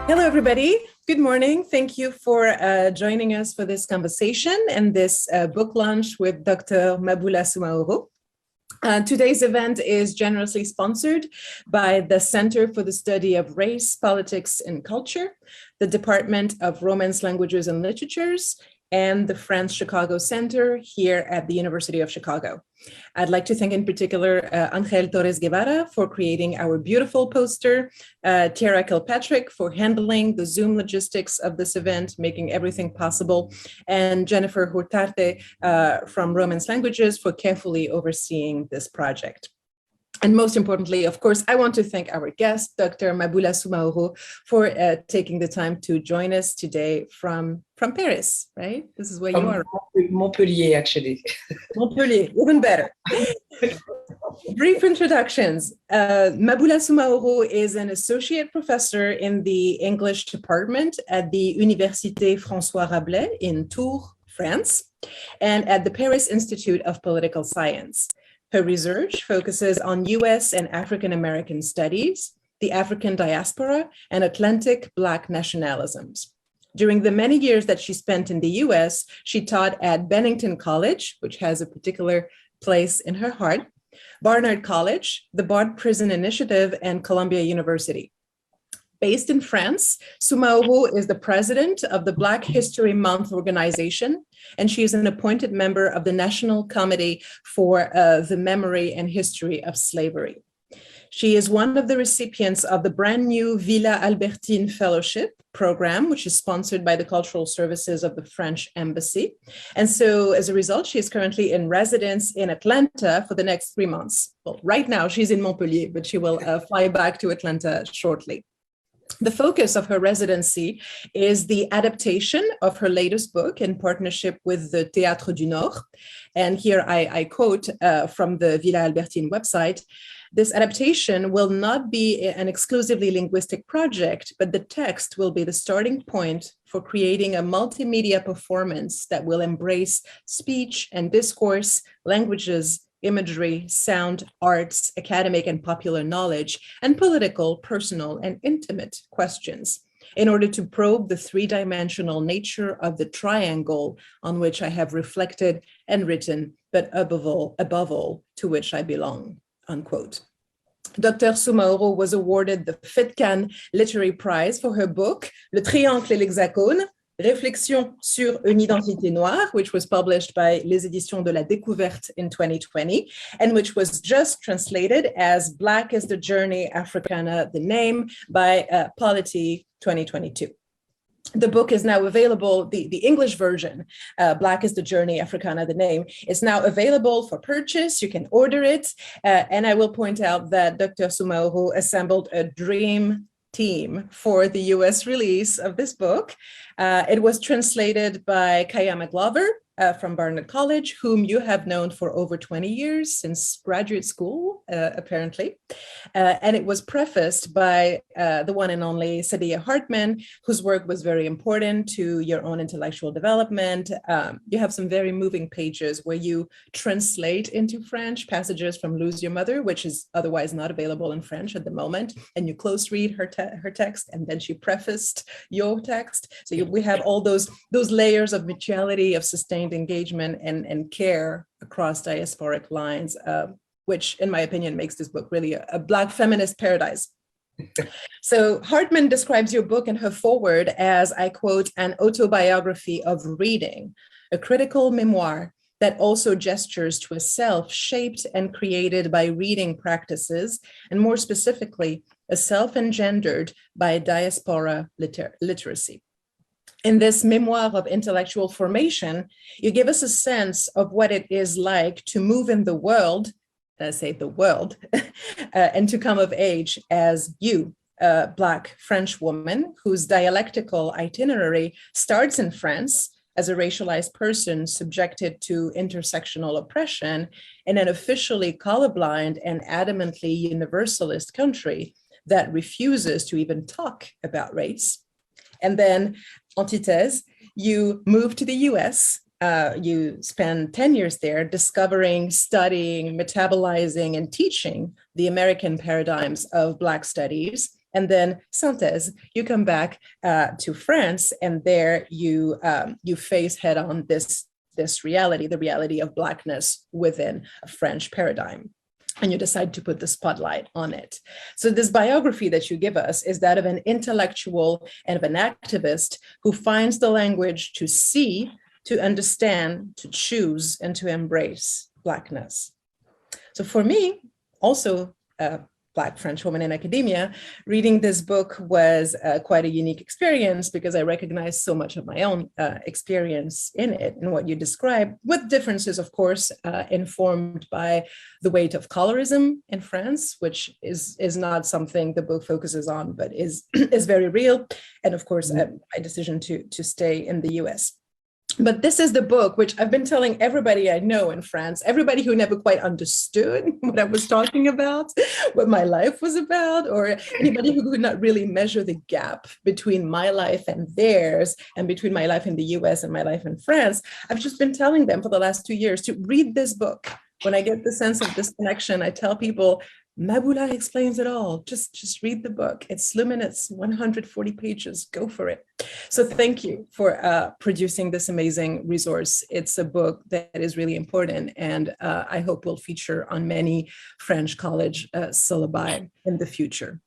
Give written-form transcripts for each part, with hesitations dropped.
Hello, everybody. Good morning. Thank you for joining us for this conversation and this book launch with Dr. Maboula Soumahoro. Today's event is generously sponsored by the Center for the Study of Race, Politics, and Culture, the Department of Romance Languages and Literatures, and the France Chicago Center here at the University of Chicago. I'd like to thank in particular Angel Torres Guevara for creating our beautiful poster, Tiara Kilpatrick for handling the Zoom logistics of this event, making everything possible, and Jennifer Hurtarte from Romance Languages for carefully overseeing this project. And most importantly, of course, I want to thank our guest, Dr. Maboula Soumahoro, for taking the time to join us today from Paris, right? This is where you are. Montpellier, actually. Montpellier, even better. Brief introductions. Maboula Soumahoro is an associate professor in the English department at the Université François Rabelais in Tours, France, and at the Paris Institute of Political Science. Her research focuses on US and African American studies, the African diaspora, and Atlantic Black nationalisms. During the many years that she spent in the US, she taught at Bennington College, which has a particular place in her heart, Barnard College, the Bard Prison Initiative, and Columbia University. Based in France, Soumahoro is the president of the Black History Month organization, and she is an appointed member of the National Committee for the Memory and History of Slavery. She is one of the recipients of the brand new Villa Albertine Fellowship program, which is sponsored by the Cultural Services of the French Embassy. And so as a result, she is currently in residence in Atlanta for the next 3 months. Well, right now she's in Montpellier, but she will fly back to Atlanta shortly. The focus of her residency is the adaptation of her latest book in partnership with the Théâtre du Nord. And here I quote from the Villa Albertine website, "This adaptation will not be an exclusively linguistic project, but the text will be the starting point for creating a multimedia performance that will embrace speech and discourse, languages, imagery, sound, arts, academic and popular knowledge, and political, personal, and intimate questions in order to probe the three-dimensional nature of the triangle on which I have reflected and written, but above all, to which I belong," unquote. Dr. Soumahoro was awarded the FITCAN Literary Prize for her book, Le Triangle et l'Hexagone, Réflexions sur une identité noire, which was published by Les Éditions de la Découverte in 2020, and which was just translated as Black is the Journey, Africana the Name by Polity 2022. The book is now available, the English version, Black is the Journey, Africana the Name, is now available for purchase. You can order it. And I will point out that Dr. Soumahoro assembled a dream team for the US release of this book. It was translated by Kayama Glover from Barnard College, whom you have known for over 20 years since graduate school, apparently. And it was prefaced by the one and only Saidiya Hartman, whose work was very important to your own intellectual development. You have some very moving pages where you translate into French passages from Lose Your Mother, which is otherwise not available in French at the moment. And you close read her text, and then she prefaced your text. So we have all those layers of mutuality, of sustained engagement and care across diasporic lines, which in my opinion makes this book really a Black feminist paradise. So Hartman describes your book in her foreword as, I quote, an autobiography of reading, a critical memoir that also gestures to a self shaped and created by reading practices, and more specifically, a self engendered by diaspora literacy. In this memoir of intellectual formation, you give us a sense of what it is like to move in the world, I say the world, and to come of age as you, a Black French woman whose dialectical itinerary starts in France as a racialized person subjected to intersectional oppression in an officially colorblind and adamantly universalist country that refuses to even talk about race. And then, antithèse, you move to the US, you spend 10 years there discovering, studying, metabolizing, and teaching the American paradigms of Black studies and then synthèse, you come back to France, and there you face head on this reality, the reality of Blackness within a French paradigm. And you decide to put the spotlight on it. So this biography that you give us is that of an intellectual and of an activist who finds the language to see, to understand, to choose, and to embrace Blackness. So for me, also a Black French woman in academia, reading this book was quite a unique experience because I recognized so much of my own experience in it and what you described, with differences, of course, informed by the weight of colorism in France, which is not something the book focuses on, but is very real. And of course, my decision to stay in the US. But this is the book which I've been telling everybody I know in France, everybody who never quite understood what I was talking about, what my life was about, or anybody who could not really measure the gap between my life and theirs, and between my life in the US and my life in France. I've just been telling them for the last 2 years to read this book. When I get the sense of disconnection, I tell people, Maboula explains it all. Just read the book. It's luminous, 140 pages. Go for it. So thank you for producing this amazing resource. It's a book that is really important, and I hope will feature on many French college syllabi in the future.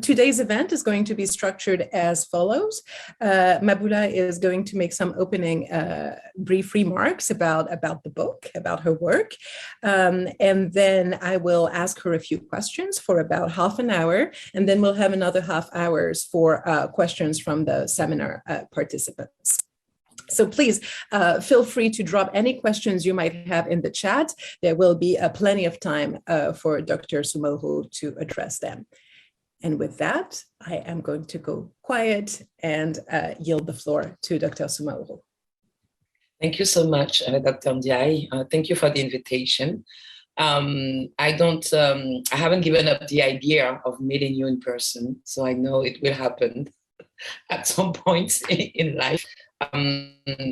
Today's event is going to be structured as follows. Maboula is going to make some opening brief remarks about the book, about her work. And then I will ask her a few questions for about half an hour. And then we'll have another half hours for questions from the seminar participants. So please feel free to drop any questions you might have in the chat. There will be plenty of time for Dr. Soumahoro to address them. And with that, I am going to go quiet and yield the floor to Dr. Soumahoro. Thank you so much, Dr. Ndiaye. Thank you for the invitation. I haven't given up the idea of meeting you in person, so I know it will happen at some point in life.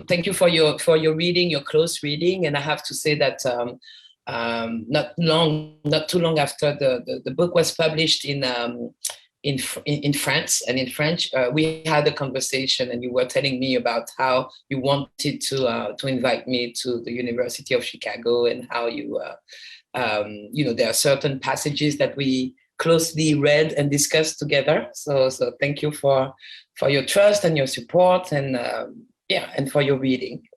Thank you for your reading, your close reading, and I have to say that not too long after the book was published in France and in French, we had a conversation, and you were telling me about how you wanted to invite me to the University of Chicago, and how there are certain passages that we closely read and discussed together. So thank you for your trust and your support, and and for your reading,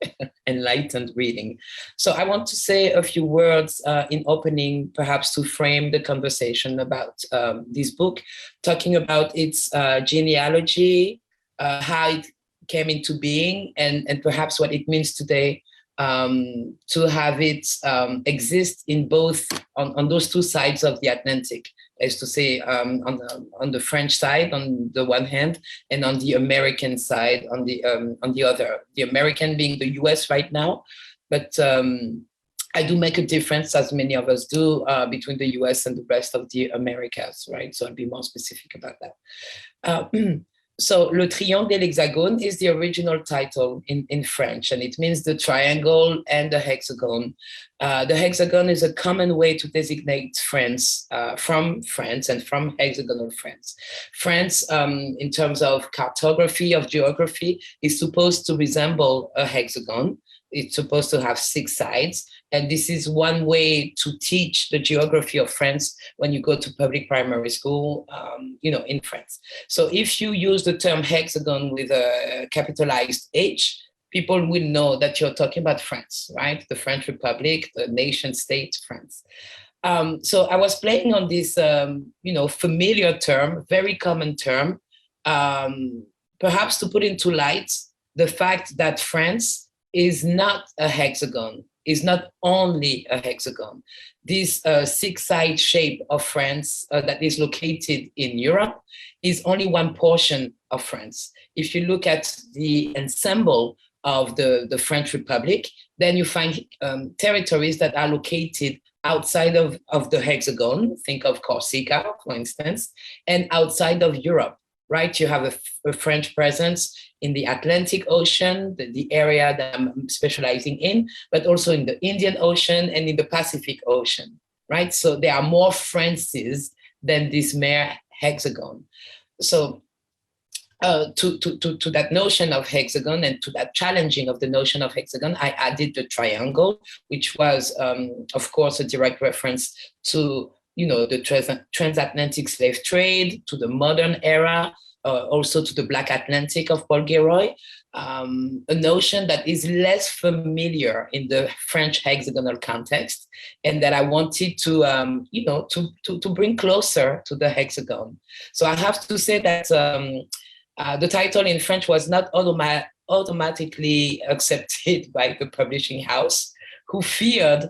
enlightened reading. So I want to say a few words in opening, perhaps to frame the conversation about this book, talking about its genealogy, how it came into being, and perhaps what it means today to have it exist in both, on those two sides of the Atlantic, is to say, on the French side on the one hand, and on the American side on the other. The American being the US right now, but I do make a difference, as many of us do, between the US and the rest of the Americas, right? So I'll be more specific about that. So Le Triangle et l'Hexagone is the original title in French, and it means the triangle and the hexagon. The hexagon is a common way to designate France, from France and from hexagonal France. France, in terms of cartography, of geography, is supposed to resemble a hexagon. It's supposed to have 6 sides. And this is one way to teach the geography of France when you go to public primary school, in France. So if you use the term hexagon with a capitalized H, people will know that you're talking about France, right? The French Republic, the nation state France. So I was playing on this, familiar term, very common term, perhaps to put into light the fact that France is not a hexagon, is not only a hexagon. This 6-side shape of France that is located in Europe is only one portion of France. If you look at the ensemble of the French Republic, then you find territories that are located outside of the hexagon. Think of Corsica, for instance, and outside of Europe, right? You have a French presence in the Atlantic Ocean, the area that I'm specializing in, but also in the Indian Ocean and in the Pacific Ocean, right? So there are more Frances than this mere hexagon. So to that notion of hexagon and to that challenging of the notion of hexagon, I added the triangle, which was, of course, a direct reference to, the transatlantic slave trade, to the modern era, also to the Black Atlantic of Paul Gilroy, a notion that is less familiar in the French hexagonal context, and that I wanted to, to bring closer to the hexagon. So I have to say that the title in French was not automatically accepted by the publishing house, who feared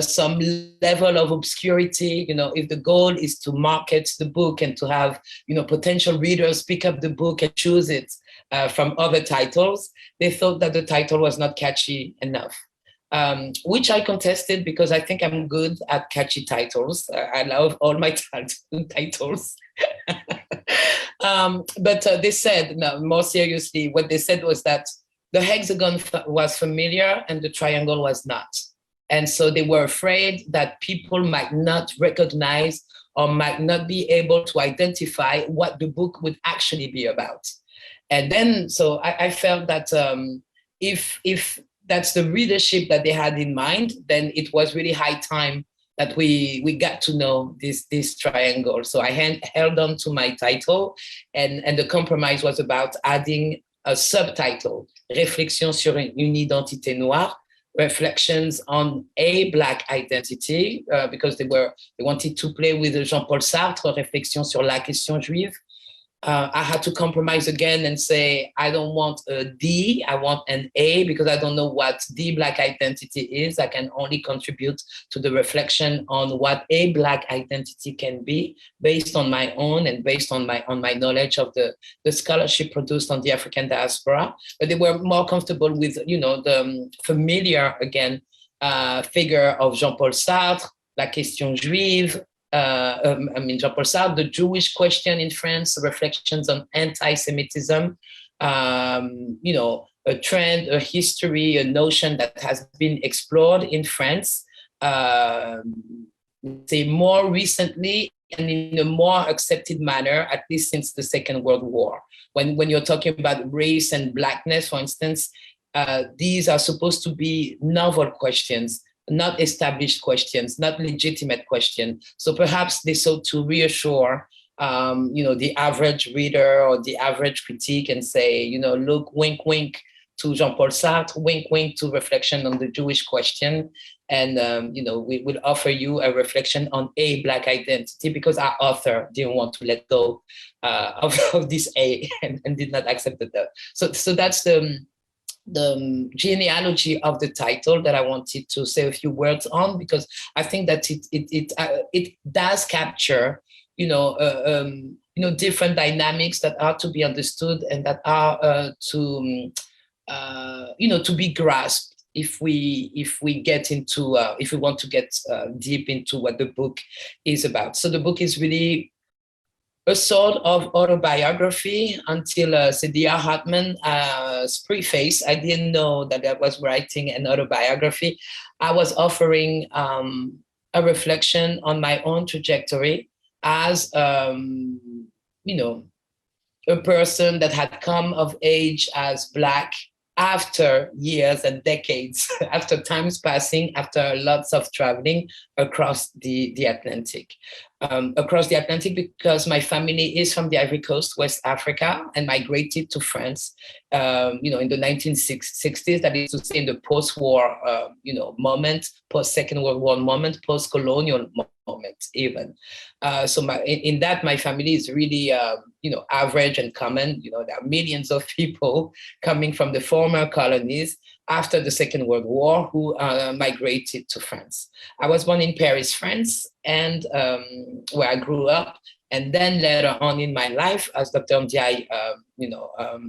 some level of obscurity. If the goal is to market the book and to have, potential readers pick up the book and choose it from other titles, they thought that the title was not catchy enough. Which I contested, because I think I'm good at catchy titles. I love all my titles. But they said, no, more seriously, what they said was that the hexagon was familiar and the triangle was not. And so they were afraid that people might not recognize or might not be able to identify what the book would actually be about. And then, so I felt that if that's the readership that they had in mind, then it was really high time that we got to know this triangle. So I held on to my title, and the compromise was about adding a subtitle, Réflexions sur une identité noire, reflections on a Black identity, because they wanted to play with Jean-Paul Sartre, Réflexions sur la question juive. I had to compromise again and say, I don't want a D, I want an A, because I don't know what the Black identity is. I can only contribute to the reflection on what a Black identity can be, based on my own and based on my knowledge of the scholarship produced on the African diaspora. But they were more comfortable with, the familiar, again, figure of Jean-Paul Sartre, la question juive, Jean-Paul Sartre, the Jewish question in France, reflections on anti-Semitism, a trend, a history, a notion that has been explored in France, say more recently and in a more accepted manner, at least since the Second World War. When you're talking about race and Blackness, for instance, these are supposed to be novel questions, not established questions, not legitimate questions. So perhaps they sought to reassure, the average reader or the average critique and say, look, wink, wink to Jean-Paul Sartre, wink, wink to reflection on the Jewish question. And, we will offer you a reflection on a Black identity, because our author didn't want to let go of this A and did not accept it. So that's the genealogy of the title that I wanted to say a few words on, because I think that it does capture, different dynamics that are to be understood and that are to be grasped if we get into if we want to get deep into what the book is about. So the book is really a sort of autobiography until Saidiya Hartman's preface. I didn't know that I was writing an autobiography. I was offering a reflection on my own trajectory as, a person that had come of age as Black after years and decades, after times passing, after lots of traveling across the Atlantic. Across the Atlantic, because my family is from the Ivory Coast, West Africa, and migrated to France, in the 1960s, that is to say in the post-war, moment, post-Second World War moment, post-colonial moment even. So in that, my family is really, average and common. There are millions of people coming from the former colonies after the Second World War who migrated to France. I was born in Paris, France, and where I grew up. And then later on in my life, as Dr. Ndiaye,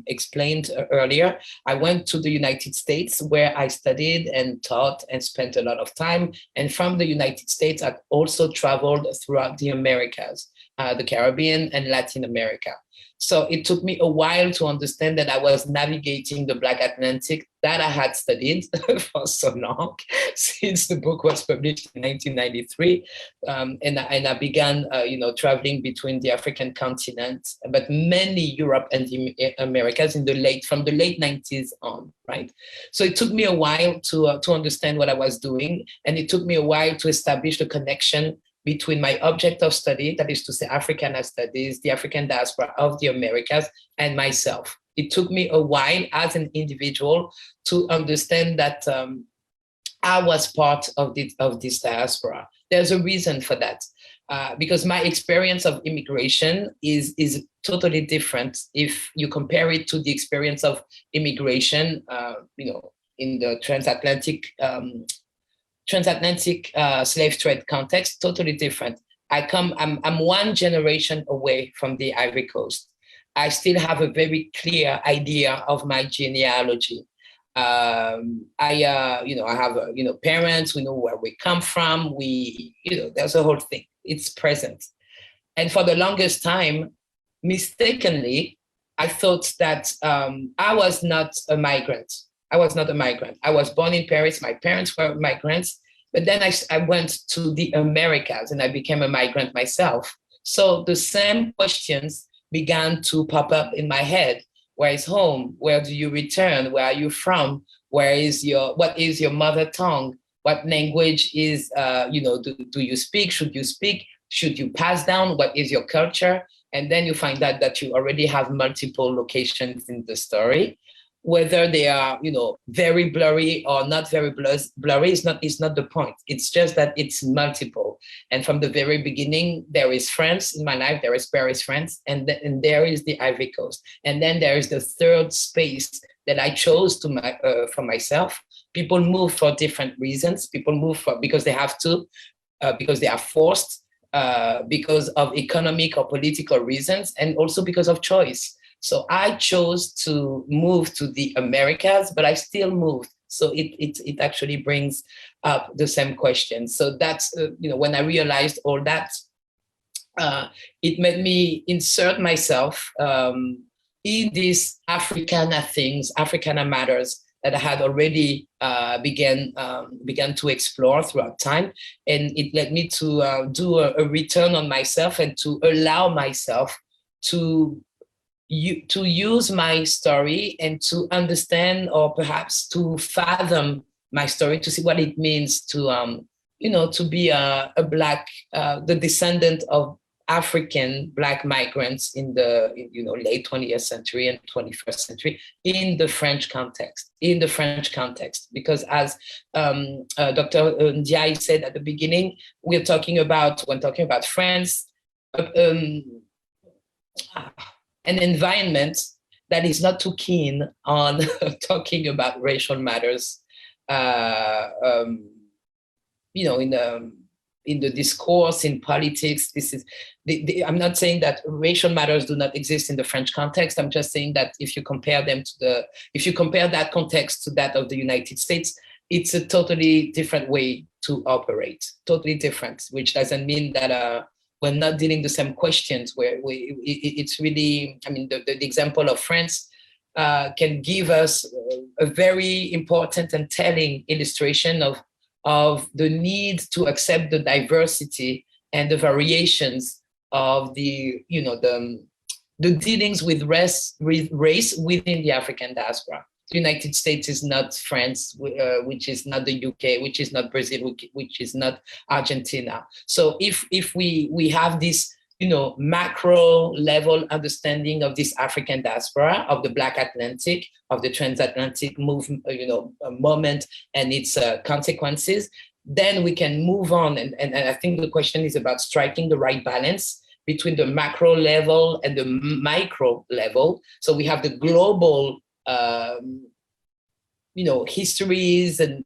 explained earlier, I went to the United States, where I studied and taught and spent a lot of time. And from the United States, I also traveled throughout the Americas. the Caribbean, and Latin America. So it took me a while to understand that I was navigating the Black Atlantic that I had studied for so long, since the book was published in 1993. And I began, traveling between the African continent, but mainly Europe and the Americas from the late 90s on, right? So it took me a while to understand what I was doing. And it took me a while to establish the connection between my object of study, that is to say Africana studies, the African diaspora of the Americas, and myself. It took me a while as an individual to understand that I was part of this diaspora. There's a reason for that, because my experience of immigration is totally different if you compare it to the experience of immigration, in the transatlantic slave trade context. Totally different. I'm one generation away from the Ivory Coast. I still have a very clear idea of my genealogy. I have parents. We know where we come from. There's a whole thing. It's present. And for the longest time, mistakenly, I thought that I was not a migrant. I was not a migrant. I was born in Paris. My parents were migrants. But then I went to the Americas and I became a migrant myself. So the same questions began to pop up in my head. Where is home? Where do you return? Where are you from? What is your mother tongue? What language is, do you speak? Should you speak? Should you pass down? What is your culture? And then you find out that you already have multiple locations in the story. Whether they are, very blurry or not very blurry is not the point. It's just that it's multiple. And from the very beginning, there is France in my life. There is Paris, France, and there is the Ivory Coast. And then there is the third space that I chose for myself. People move for different reasons. People move because they have to, because they are forced, because of economic or political reasons, and also because of choice. So I chose to move to the Americas, but I still moved. So it actually brings up the same question. So that's, when I realized all that, it made me insert myself in these Africana things, Africana matters that I had already began to explore throughout time. And it led me to do a return on myself and to allow myself to use my story and to understand, or perhaps to fathom my story, to see what it means to be a Black, the descendant of African Black migrants in the late 20th century and 21st century in the French context. Because as Dr. Ndiaye said at the beginning, when talking about France, an environment that is not too keen on talking about racial matters, in the discourse, in politics. This is, I'm not saying that racial matters do not exist in the French context. I'm just saying that if you compare that context to that of the United States, it's a totally different way to operate, totally different, which doesn't mean that we're not dealing the same questions. It's really, the example of France can give us a very important and telling illustration of the need to accept the diversity and the variations of the dealings with race within the African diaspora. The United States is not France, which is not the UK, which is not Brazil, which is not Argentina. So if we have this, macro level understanding of this African diaspora, of the Black Atlantic, of the transatlantic movement, moment and its consequences, then we can move on. And I think the question is about striking the right balance between the macro level and the micro level. So we have the global histories and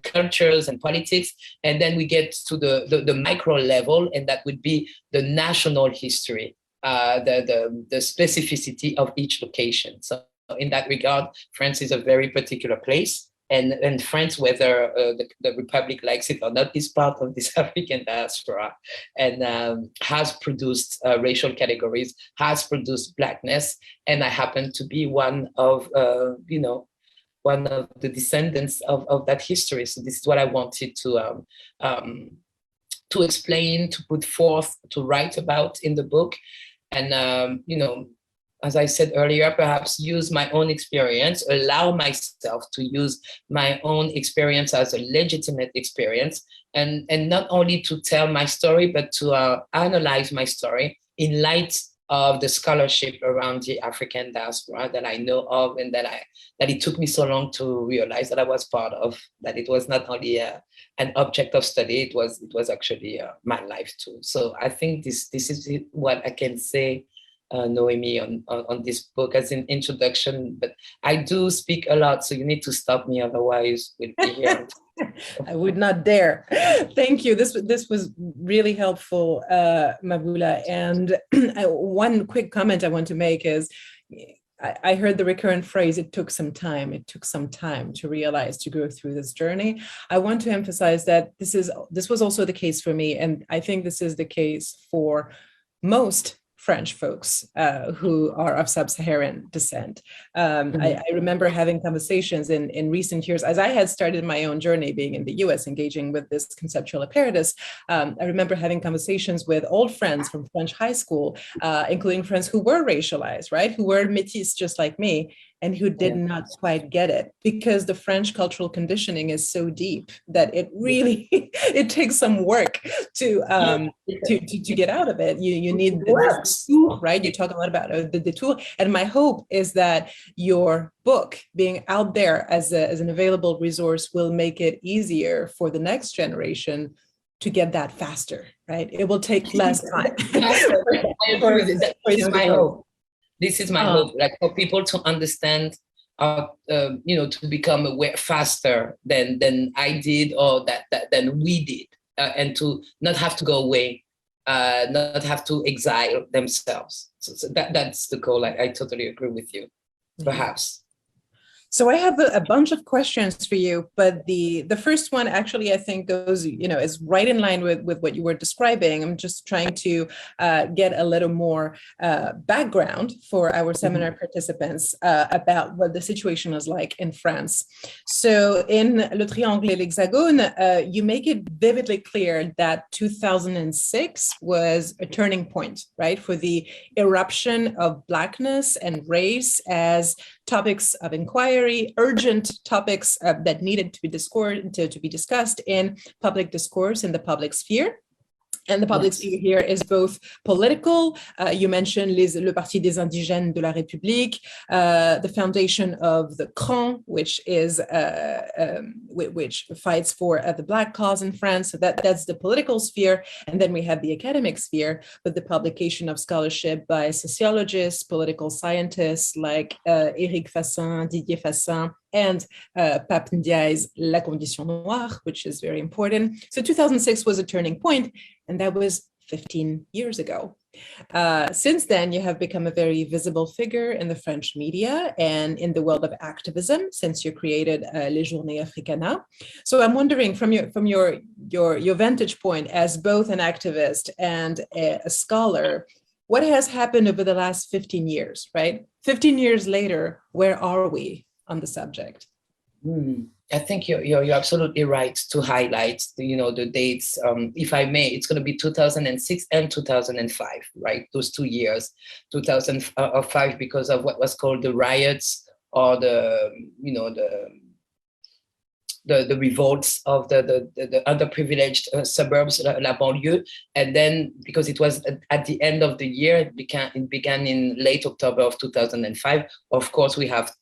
cultures and politics, and then we get to the micro level, and that would be the national history, the specificity of each location. So in that regard, France is a very particular place, and France, whether the Republic likes it or not, is part of this African diaspora, and has produced racial categories, has produced Blackness, and I happen to be one of one of the descendants of that history. So this is what I wanted to explain, to put forth, to write about in the book. And, as I said earlier, perhaps use my own experience, allow myself to use my own experience as a legitimate experience, and not only to tell my story, but to analyze my story in light of the scholarship around the African diaspora that I know of, and that it took me so long to realize that I was part of, that it was not only an object of study, it was actually my life too. So I think this is what I can say, Noémie, on this book as an introduction, but I do speak a lot, so you need to stop me, otherwise we'll be here. I would not dare. Thank you. This was really helpful, Maboula. And one quick comment I want to make is, I heard the recurrent phrase, it took some time. It took some time to realize, to go through this journey. I want to emphasize that this was also the case for me. And I think this is the case for most French folks who are of sub-Saharan descent. I remember having conversations in recent years, as I had started my own journey being in the US, engaging with this conceptual apparatus. I remember having conversations with old friends from French high school, including friends who were racialized, right? Who were métis just like me, and who did not quite get it, because the French cultural conditioning is so deep that it really, it takes some work to get out of it. You need the tool, right? You talk a lot about the tool. And my hope is that your book being out there as an available resource will make it easier for the next generation to get that faster, right? It will take less time. I agree with it. That is my hope. This is my hope, like for people to understand, to become aware faster than I did, or than we did, and to not have to go away, not have to exile themselves. So that's the goal. I totally agree with you, perhaps. So I have a bunch of questions for you, but the first one actually I think goes, is right in line with what you were describing. I'm just trying to get a little more background for our seminar participants about what the situation is like in France. So in Le Triangle et l'Hexagone, you make it vividly clear that 2006 was a turning point, right, for the eruption of Blackness and race as topics of inquiry, urgent topics that needed to be discussed in public discourse, in the public sphere. And the public sphere here is both political. You mentioned Le Parti des Indigènes de la République, the foundation of the CRAN, which fights for the Black cause in France. So that's the political sphere. And then we have the academic sphere with the publication of scholarship by sociologists, political scientists like Éric Fassin, Didier Fassin, and Pape Ndiaye's La Condition Noire, which is very important. So 2006 was a turning point, and that was 15 years ago. Since then, you have become a very visible figure in the French media and in the world of activism since you created Les Journées Africana. So I'm wondering, from your vantage point as both an activist and a scholar, what has happened over the last 15 years, right? 15 years later, where are we on the subject? I think you're absolutely right to highlight the dates. If I may, it's going to be 2006 and 2005, right? Those 2 years, 2005 because of what was called the riots, or the revolts of the underprivileged suburbs, la banlieue, and then because it was at the end of the year, it began in late October of 2005. Of course, we have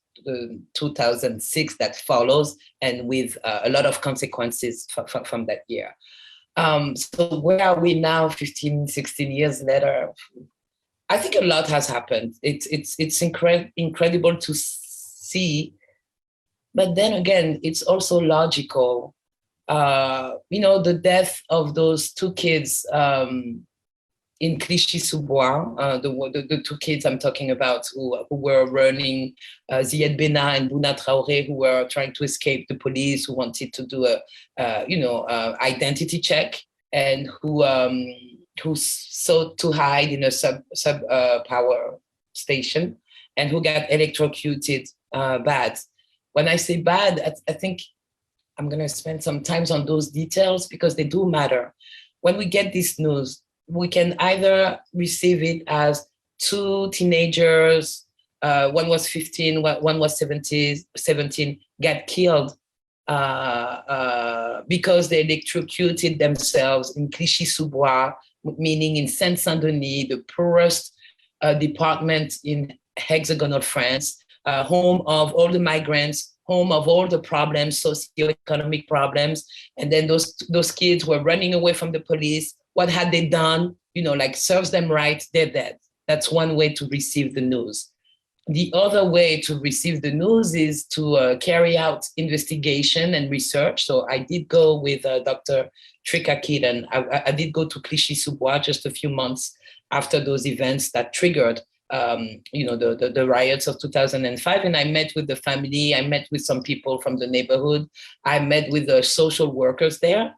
2006 that follows, and with a lot of consequences from that year. So where are we now, 15, 16 years later? I think a lot has happened. It's incredible to see, but then again, it's also logical. The death of those two kids in Clichy-sous-Bois, the two kids I'm talking about who were running, Ziad Bena and Bouna Traoré, who were trying to escape the police, who wanted to do identity check, and who sought to hide in a sub power station, and who got electrocuted bad. When I say bad, I think I'm going to spend some time on those details because they do matter. When we get this news, we can either receive it as two teenagers, one was 15, one was 17, got killed because they electrocuted themselves in Clichy-sous-Bois, meaning in Saint-Saint-Denis, the poorest department in hexagonal France, home of all the migrants, home of all the problems, socioeconomic problems. And then those kids were running away from the police. What had they done? Serves them right, they're dead. That's one way to receive the news. The other way to receive the news is to carry out investigation and research. So I did go with Dr. Trika Keaton. I did go to Clichy-sous-Bois just a few months after those events that triggered the riots of 2005. And I met with the family. I met with some people from the neighborhood. I met with the social workers there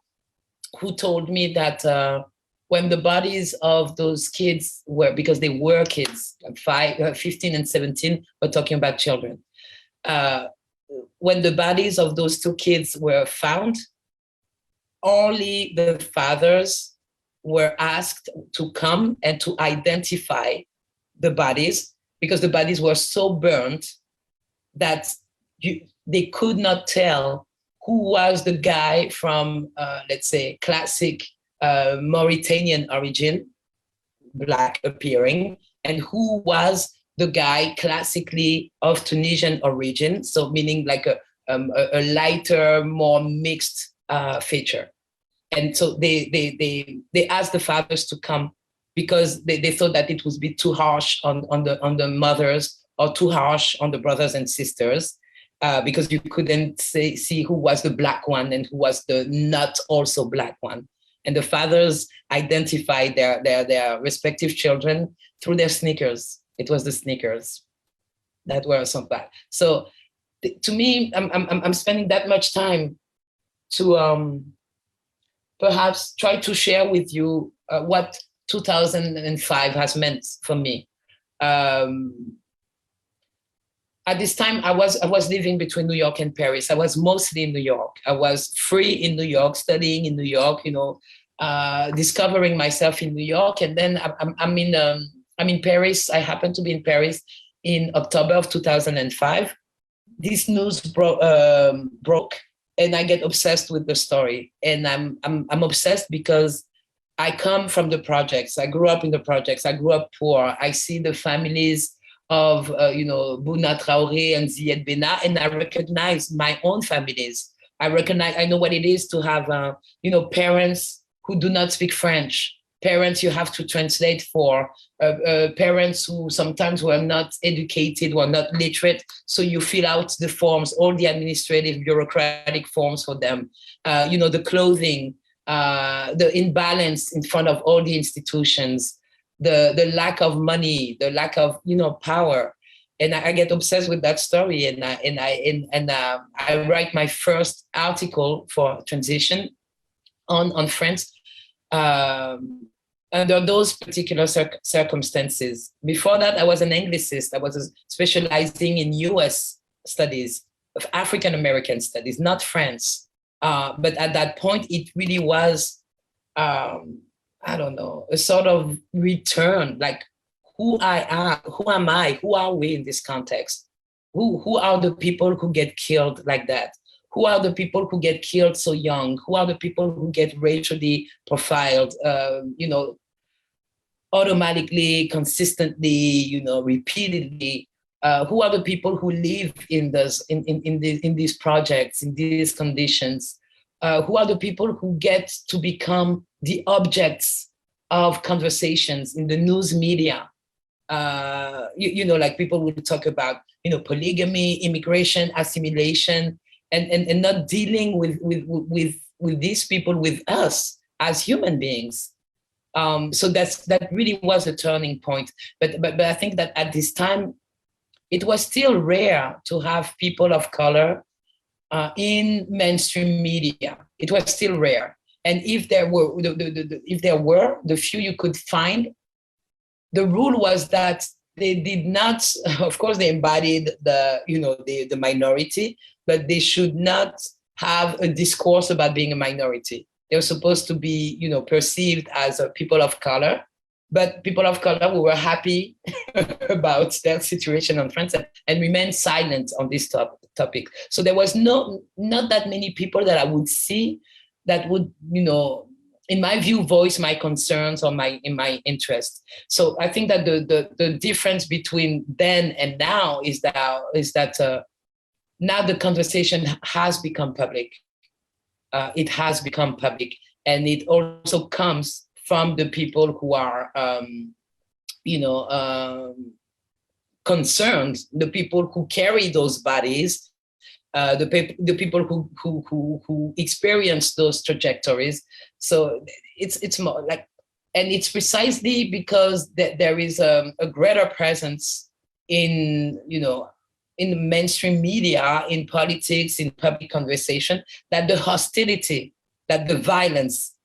who told me that when the bodies of those kids were, because they were kids, 15 and 17, we're talking about children. When the bodies of those two kids were found, only the fathers were asked to come and to identify the bodies, because the bodies were so burnt that they could not tell who was the guy from, let's say, classic Mauritanian origin, Black appearing, and who was the guy classically of Tunisian origin, so meaning like a lighter, more mixed feature. And so they asked the fathers to come because they thought that it would be too harsh on the mothers or too harsh on the brothers and sisters, because you couldn't see who was the Black one and who was the not also Black one. And the fathers identified their respective children through their sneakers. It was the sneakers that were so bad. So to me, I'm spending that much time to perhaps try to share with you what 2005 has meant for me. At this time, I was living between New York and Paris. I was mostly in New York. I was free in New York, studying in New York, discovering myself in New York. And then I'm in Paris. I happened to be in Paris in October of 2005. This news broke, and I get obsessed with the story. And I'm obsessed because I come from the projects. I grew up in the projects. I grew up poor. I see the families of Bouna Traoré and Ziad Bena, and I recognize my own families. I know what it is to have parents who do not speak French, parents you have to translate for, parents who sometimes were not educated, were not literate, so you fill out the forms, all the administrative bureaucratic forms for them, the clothing, the imbalance in front of all the institutions, the lack of money, the lack of power, and I get obsessed with that story. And I write my first article for Transition on France under those particular circumstances. Before that, I was an Anglicist. I was specializing in U.S. studies, of African American studies, not France. But at that point, it really was. I don't know, a sort of return, like who I am, who am I, who are we in this context? Who are the people who get killed like that? Who are the people who get killed so young? Who are the people who get racially profiled, automatically, consistently, repeatedly? Who are the people who live in these projects, in these conditions? Who are the people who get to become the objects of conversations in the news media? Like people will talk about, polygamy, immigration, assimilation, and not dealing with these people, with us as human beings. So that really was a turning point. But I think that at this time, it was still rare to have people of color in mainstream media. It was still rare. And if there were, the few you could find, the rule was that they did not, of course, they embodied the minority, but they should not have a discourse about being a minority. They were supposed to be, perceived as people of color, but people of color who were happy about their situation in France and remained silent on this topic. So there was not that many people that I would see that would, in my view, voice my concerns or my interest. So I think that the difference between then and now is that now the conversation has become public. It has become public, and it also comes from the people who are, concerned, the people who carry those bodies, the people who experience those trajectories. So it's more like, and it's precisely because there is a greater presence in the mainstream media, in politics, in public conversation, that the hostility, that the violence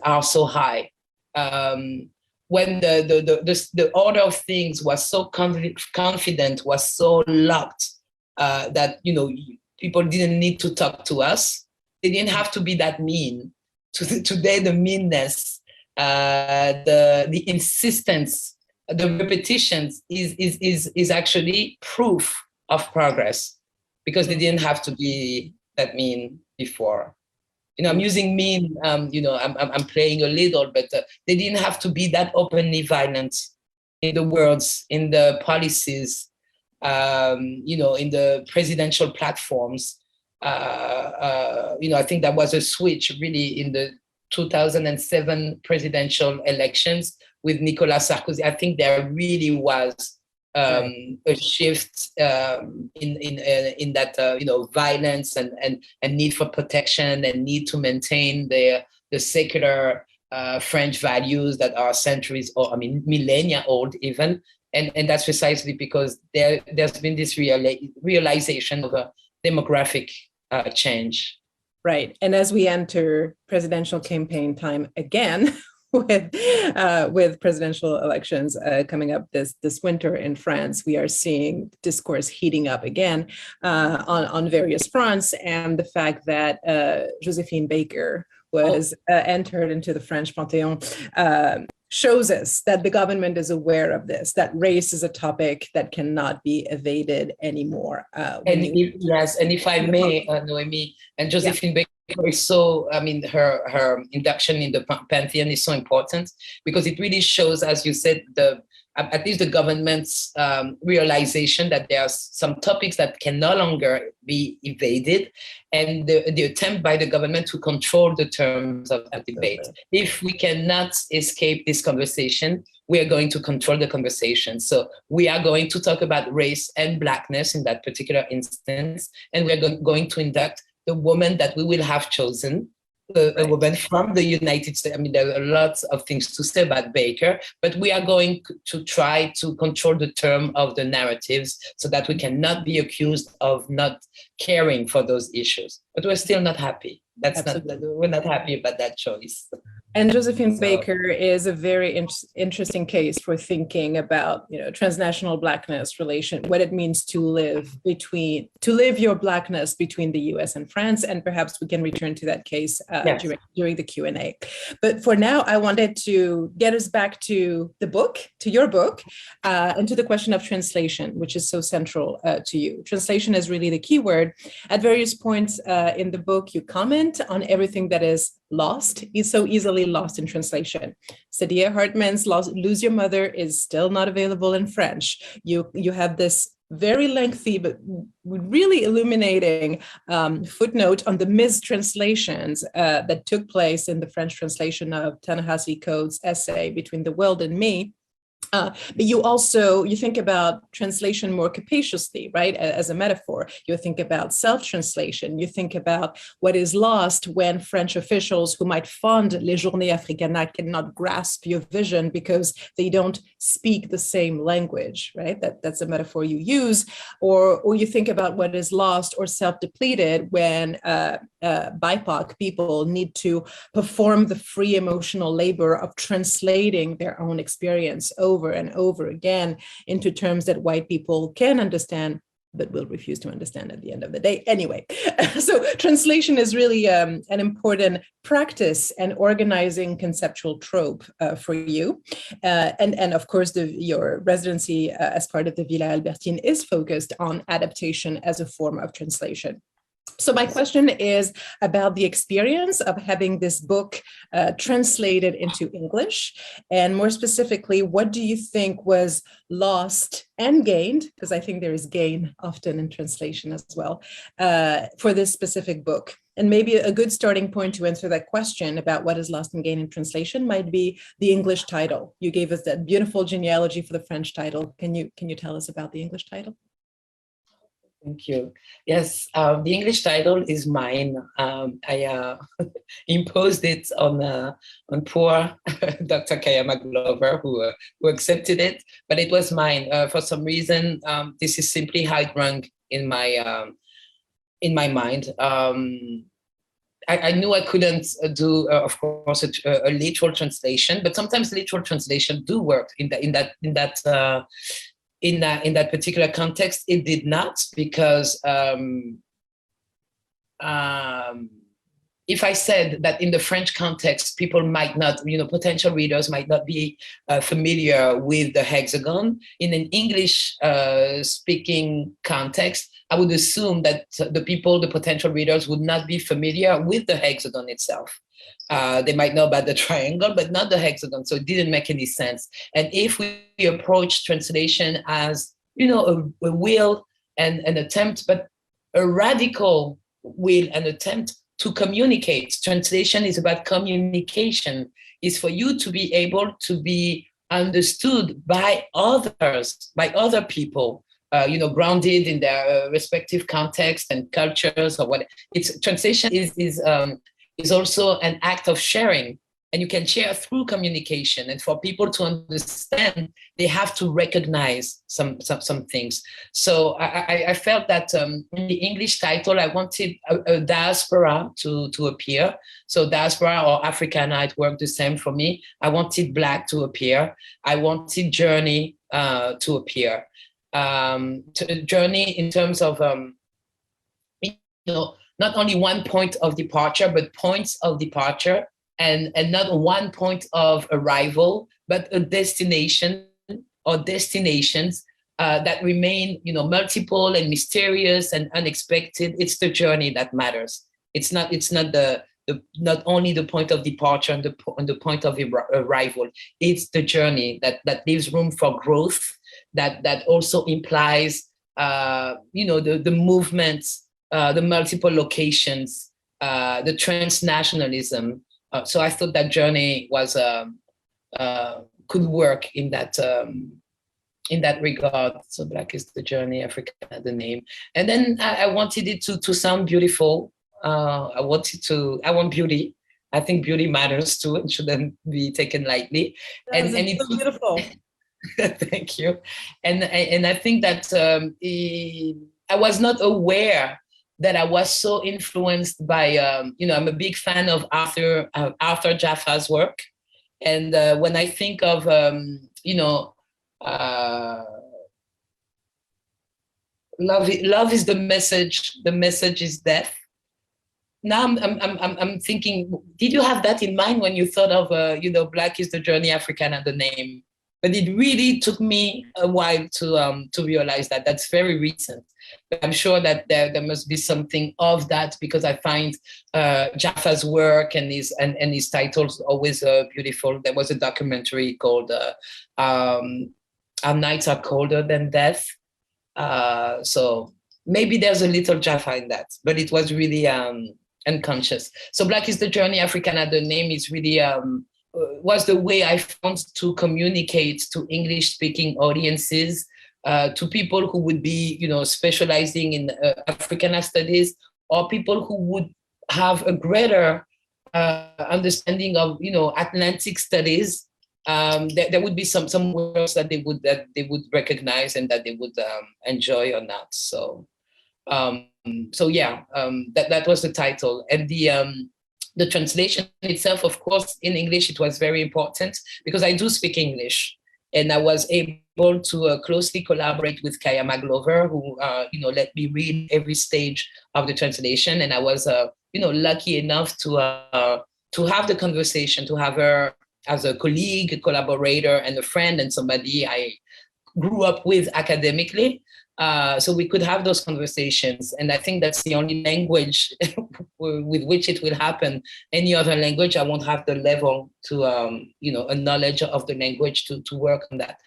are so high. When the order of things was so confident, was so locked, that people didn't need to talk to us. They didn't have to be that mean. Today, the meanness, the insistence, the repetitions is actually proof of progress, because they didn't have to be that mean before. I'm using mean, I'm playing a little, but they didn't have to be that openly violent in the words, in the policies, in the presidential platforms. I think that was a switch really in the 2007 presidential elections with Nicolas Sarkozy. I think there really was a shift in that violence and need for protection and need to maintain the secular French values that are centuries or millennia old even, and that's precisely because there's been this realization of a demographic change. Right, and as we enter presidential campaign time again, with presidential elections coming up this winter in France, we are seeing discourse heating up again on various fronts, and the fact that Josephine Baker was entered into the French Pantheon shows us that the government is aware of this, that race is a topic that cannot be evaded anymore. And if I may, Noémie, and Josephine Baker is so, her induction in the Pantheon is so important because it really shows, as you said, at least the government's realization that there are some topics that can no longer be evaded, and the attempt by the government to control the terms of the debate. If we cannot escape this conversation, we are going to control the conversation. So we are going to talk about race and Blackness in that particular instance, and we're going to induct the woman that we will have chosen, a woman from the United States. There are lots of things to say about Baker, but we are going to try to control the term of the narratives so that we cannot be accused of not caring for those issues. But we're still not happy. We're not happy about that choice. And Josephine Baker is a very interesting case for thinking about, transnational Blackness relation, what it means to live your Blackness between the US and France. And perhaps we can return to that case during the Q&A. But for now, I wanted to get us back to your book, and to the question of translation, which is so central to you. Translation is really the key word. At various points in the book, you comment on everything that is lost, is so easily lost in translation. Saidiya Hartman's Lose Your Mother is still not available in French. You have this very lengthy but really illuminating footnote on the mistranslations that took place in the French translation of Ta-Nehisi Coates' essay Between the World and Me. But you think about translation more capaciously, right? As a metaphor, you think about self-translation. You think about what is lost when French officials who might fund Les Journées Africaines cannot grasp your vision because they don't speak the same language, right? That's a metaphor you use. Or you think about what is lost or self-depleted when BIPOC people need to perform the free emotional labor of translating their own experience over and over again into terms that white people can understand, but will refuse to understand at the end of the day anyway. So translation is really an important practice and organizing conceptual trope for you. And of course, your residency as part of the Villa Albertine is focused on adaptation as a form of translation. So my question is about the experience of having this book translated into English, and more specifically, what do you think was lost and gained, because I think there is gain often in translation as well, for this specific book? And maybe a good starting point to answer that question about what is lost and gained in translation might be the English title. You gave us that beautiful genealogy for the French title. Can you tell us about the English title? Thank you. Yes, the English title is mine. I imposed it on poor Dr. Kayama Glover, who accepted it, but it was mine. For some reason, this is simply how it rang in my mind. I knew I couldn't do, of course, a literal translation, but sometimes literal translation do work in that particular context. It did not, because if I said that in the French context, people might not, potential readers might not be familiar with the hexagon, in an English speaking context, I would assume that the potential readers would not be familiar with the hexagon itself. They might know about the triangle, but not the hexagon. So it didn't make any sense. And if we approach translation as, a will and an attempt, but a radical will and attempt to communicate. Translation is about communication, is for you to be able to be understood by others, by other people, grounded in their respective context and cultures or what. Translation is also an act of sharing, and you can share through communication. And for people to understand, they have to recognize some things. So I felt that in the English title, I wanted a diaspora to appear. So diaspora or Africana, it worked the same for me. I wanted Black to appear. I wanted journey to appear. Journey in terms of, not only one point of departure, but points of departure, and not one point of arrival, but a destination or destinations that remain, multiple and mysterious and unexpected. It's the journey that matters. It's not not only the point of departure and the point of arrival. It's the journey that leaves room for growth. That also implies, the movements, the multiple locations, the transnationalism. So I thought that journey was could work in that regard. So Black is the journey, Africana the name, and then I wanted it to sound beautiful. I want beauty. I think beauty matters too and shouldn't be taken lightly. And it's so beautiful. Thank you. And I think that I was not aware that I was so influenced by, I'm a big fan of Arthur Jaffa's work. And when I think of, love is the message is death. Now I'm thinking, did you have that in mind when you thought of, Black is the journey, Africana the name? But it really took me a while to realize that. That's very recent. But I'm sure that there must be something of that, because I find Jaffa's work and his titles always beautiful. There was a documentary called Our Nights Are Colder Than Death. So maybe there's a little Jaffa in that, but it was really unconscious. So Black is the journey, Africana the name is really was the way I found to communicate to English-speaking audiences, to people who would be, specializing in Africana studies, or people who would have a greater understanding of, Atlantic studies. There would be some words that they would recognize and that they would enjoy or not. So that was the title. And the translation itself, of course, in English, it was very important because I do speak English, and I was able to closely collaborate with Kayama Glover, who let me read every stage of the translation. And I was lucky enough to have the conversation, to have her as a colleague, a collaborator, and a friend, and somebody I grew up with academically. So we could have those conversations. And I think that's the only language with which it will happen. Any other language, I won't have the level to, a knowledge of the language to work on that.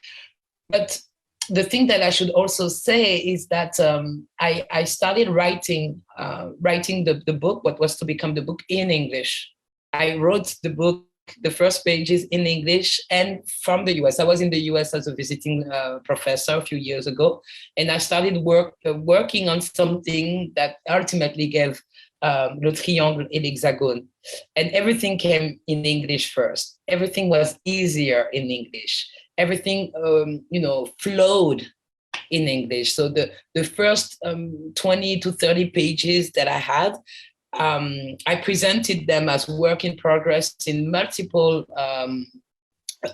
But the thing that I should also say is that I started writing the book, what was to become the book, in English. I wrote the book, the first pages, in English and from the US. I was in the US as a visiting professor a few years ago, and I started working on something that ultimately gave Le Triangle et l'Hexagone. And everything came in English first. Everything was easier in English. Everything, flowed in English. So the first 20 to 30 pages that I had, I presented them as work in progress in multiple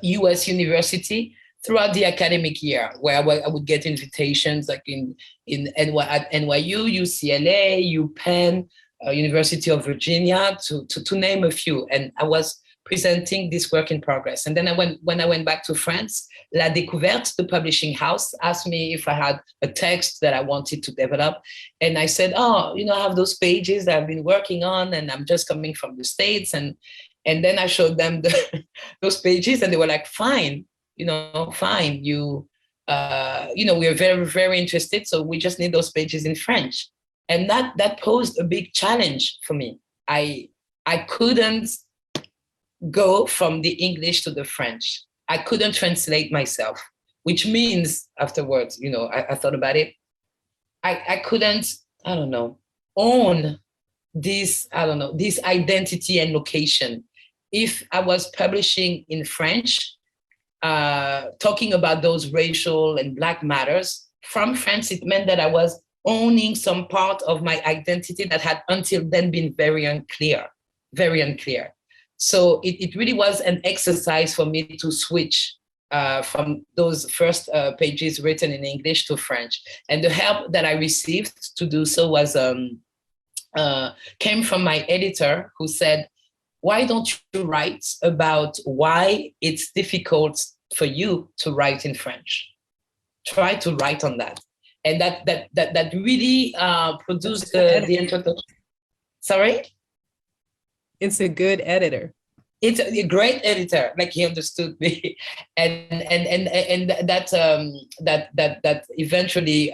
US university throughout the academic year, where I would get invitations like at NYU, UCLA, UPenn, University of Virginia, to name a few. And I was presenting this work in progress. And then when I went back to France, La Découverte, the publishing house, asked me if I had a text that I wanted to develop. And I said, I have those pages that I've been working on, and I'm just coming from the States. And then I showed them those pages, and they were like, fine, fine. We're very, very interested. So we just need those pages in French. And that posed a big challenge for me. I couldn't go from the English to the French. I couldn't translate myself, which means afterwards, I thought about it. I couldn't, own this identity and location. If I was publishing in French, talking about those racial and Black matters from France, it meant that I was owning some part of my identity that had until then been very unclear. So it really was an exercise for me to switch from those first pages written in English to French. And the help that I received to do so was came from my editor, who said, why don't you write about why it's difficult for you to write in French? Try to write on that. And that really produced the introduction. Sorry? It's a good editor. It's a great editor, like he understood me, and that eventually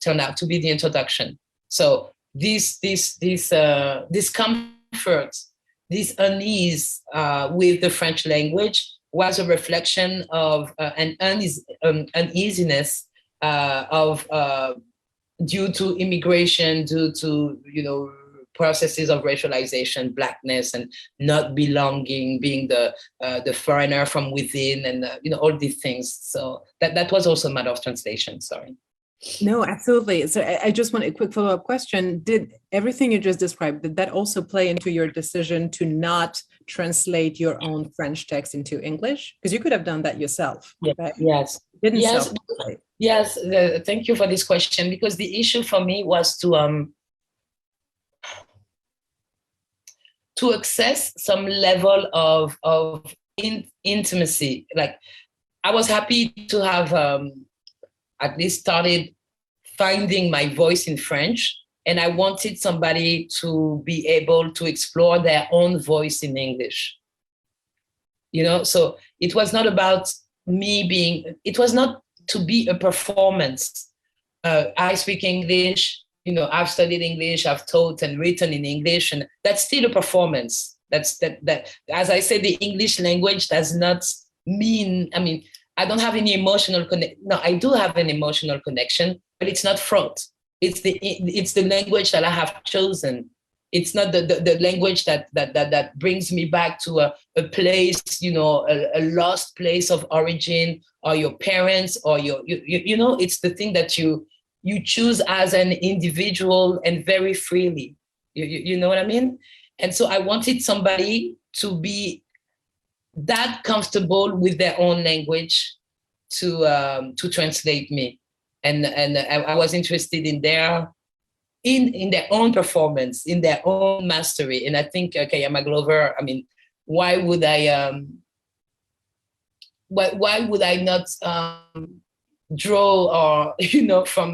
turned out to be the introduction. So this comfort, this unease with the French language was a reflection of an uneasiness due to immigration, due to processes of racialization, Blackness, and not belonging, being the foreigner from within, and all these things. So that was also a matter of translation. Sorry. No, absolutely. So I just want a quick follow-up question. Did everything you just described, did that also play into your decision to not translate your own French text into English? Because you could have done that yourself. Yeah. Right? Yes. Didn't yes. self-translate. Yes. Thank you for this question, because the issue for me was to access some level of intimacy. Like, I was happy to have at least started finding my voice in French, and I wanted somebody to be able to explore their own voice in English. So it was not about it was not to be a performance. I speak English, I've studied English, I've taught and written in English, and that's still a performance. That as I said, the English language does not mean, I mean, I don't have any emotional connection. No, I do have an emotional connection, but it's not fraught. It's the language that I have chosen. It's not the language that brings me back to a place, you know, a lost place of origin, or your parents, or you know, it's the thing that you choose as an individual and very freely. You know what I mean? And so I wanted somebody to be that comfortable with their own language to translate me. And I was interested in their own performance, in their own mastery. And I think Kayama Glover, I mean, why would I not draw, or, you know, from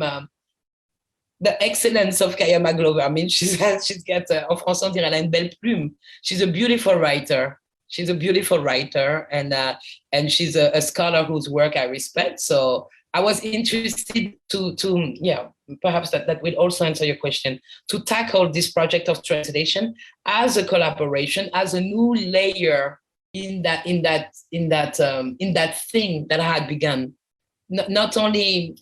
the excellence of Kayama Glover? I mean, she's got, en français on dirait, elle a une belle plume. She's a beautiful writer. She's a beautiful writer, and she's a scholar whose work I respect. So I was interested to yeah, perhaps that will also answer your question, to tackle this project of translation as a collaboration, as a new layer in that thing that I had begun. Not only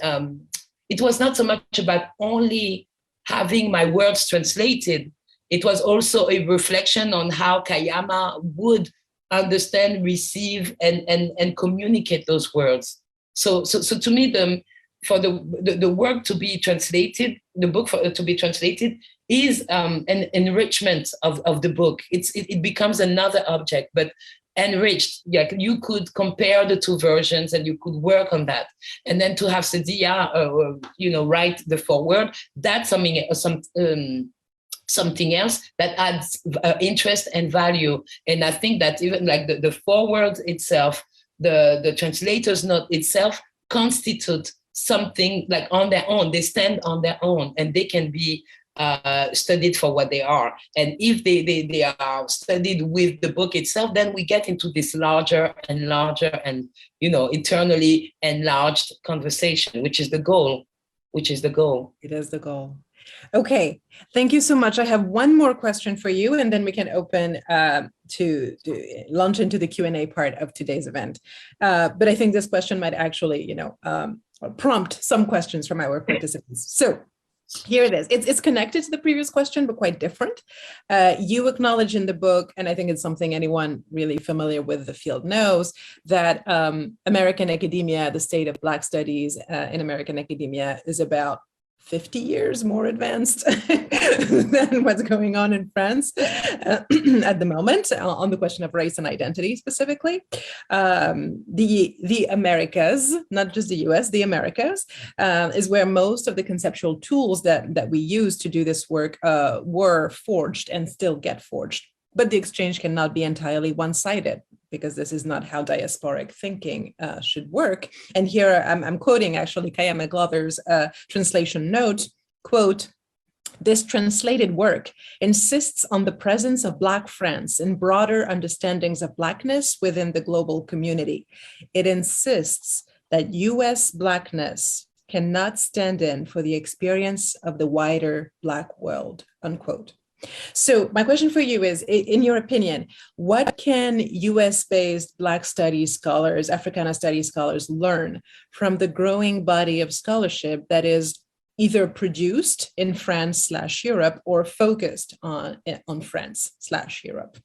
it was not so much about only having my words translated. It was also a reflection on how Kayama would understand, receive, and communicate those words. So to me, for the work to be translated, the book to be translated is an enrichment of the book. It becomes another object, but enriched. Yeah, you could compare the two versions and you could work on that. And then to have Sadia, you know, write the foreword, that's something else that adds interest and value. And I think that even like the foreword itself, the translator's note itself constitute something like on their own. They stand on their own, and they can be studied for what they are. And if they are studied with the book itself, then we get into this larger and larger and, you know, eternally enlarged conversation, which is the goal. It is the goal. Okay, thank you so much. I have one more question for you, and then we can open to launch into the Q&A part of today's event. But I think this question might actually, you know, prompt some questions from our participants. So here it is. It's connected to the previous question, but quite different. You acknowledge in the book, and I think it's something anyone really familiar with the field knows, that American academia, the state of Black studies in American academia, is about 50 years more advanced than what's going on in France at the moment on the question of race and identity specifically. The Americas, not just the US, the Americas, is where most of the conceptual tools that we use to do this work were forged and still get forged. But the exchange cannot be entirely one-sided, because this is not how diasporic thinking should work. And here I'm quoting actually Kayama Glover's translation note, quote, "This translated work insists on the presence of Black France in broader understandings of Blackness within the global community. It insists that US Blackness cannot stand in for the experience of the wider Black world," unquote. So my question for you is, in your opinion, what can US-based Black studies scholars, Africana studies scholars learn from the growing body of scholarship that is either produced in France/Europe or focused on France/Europe?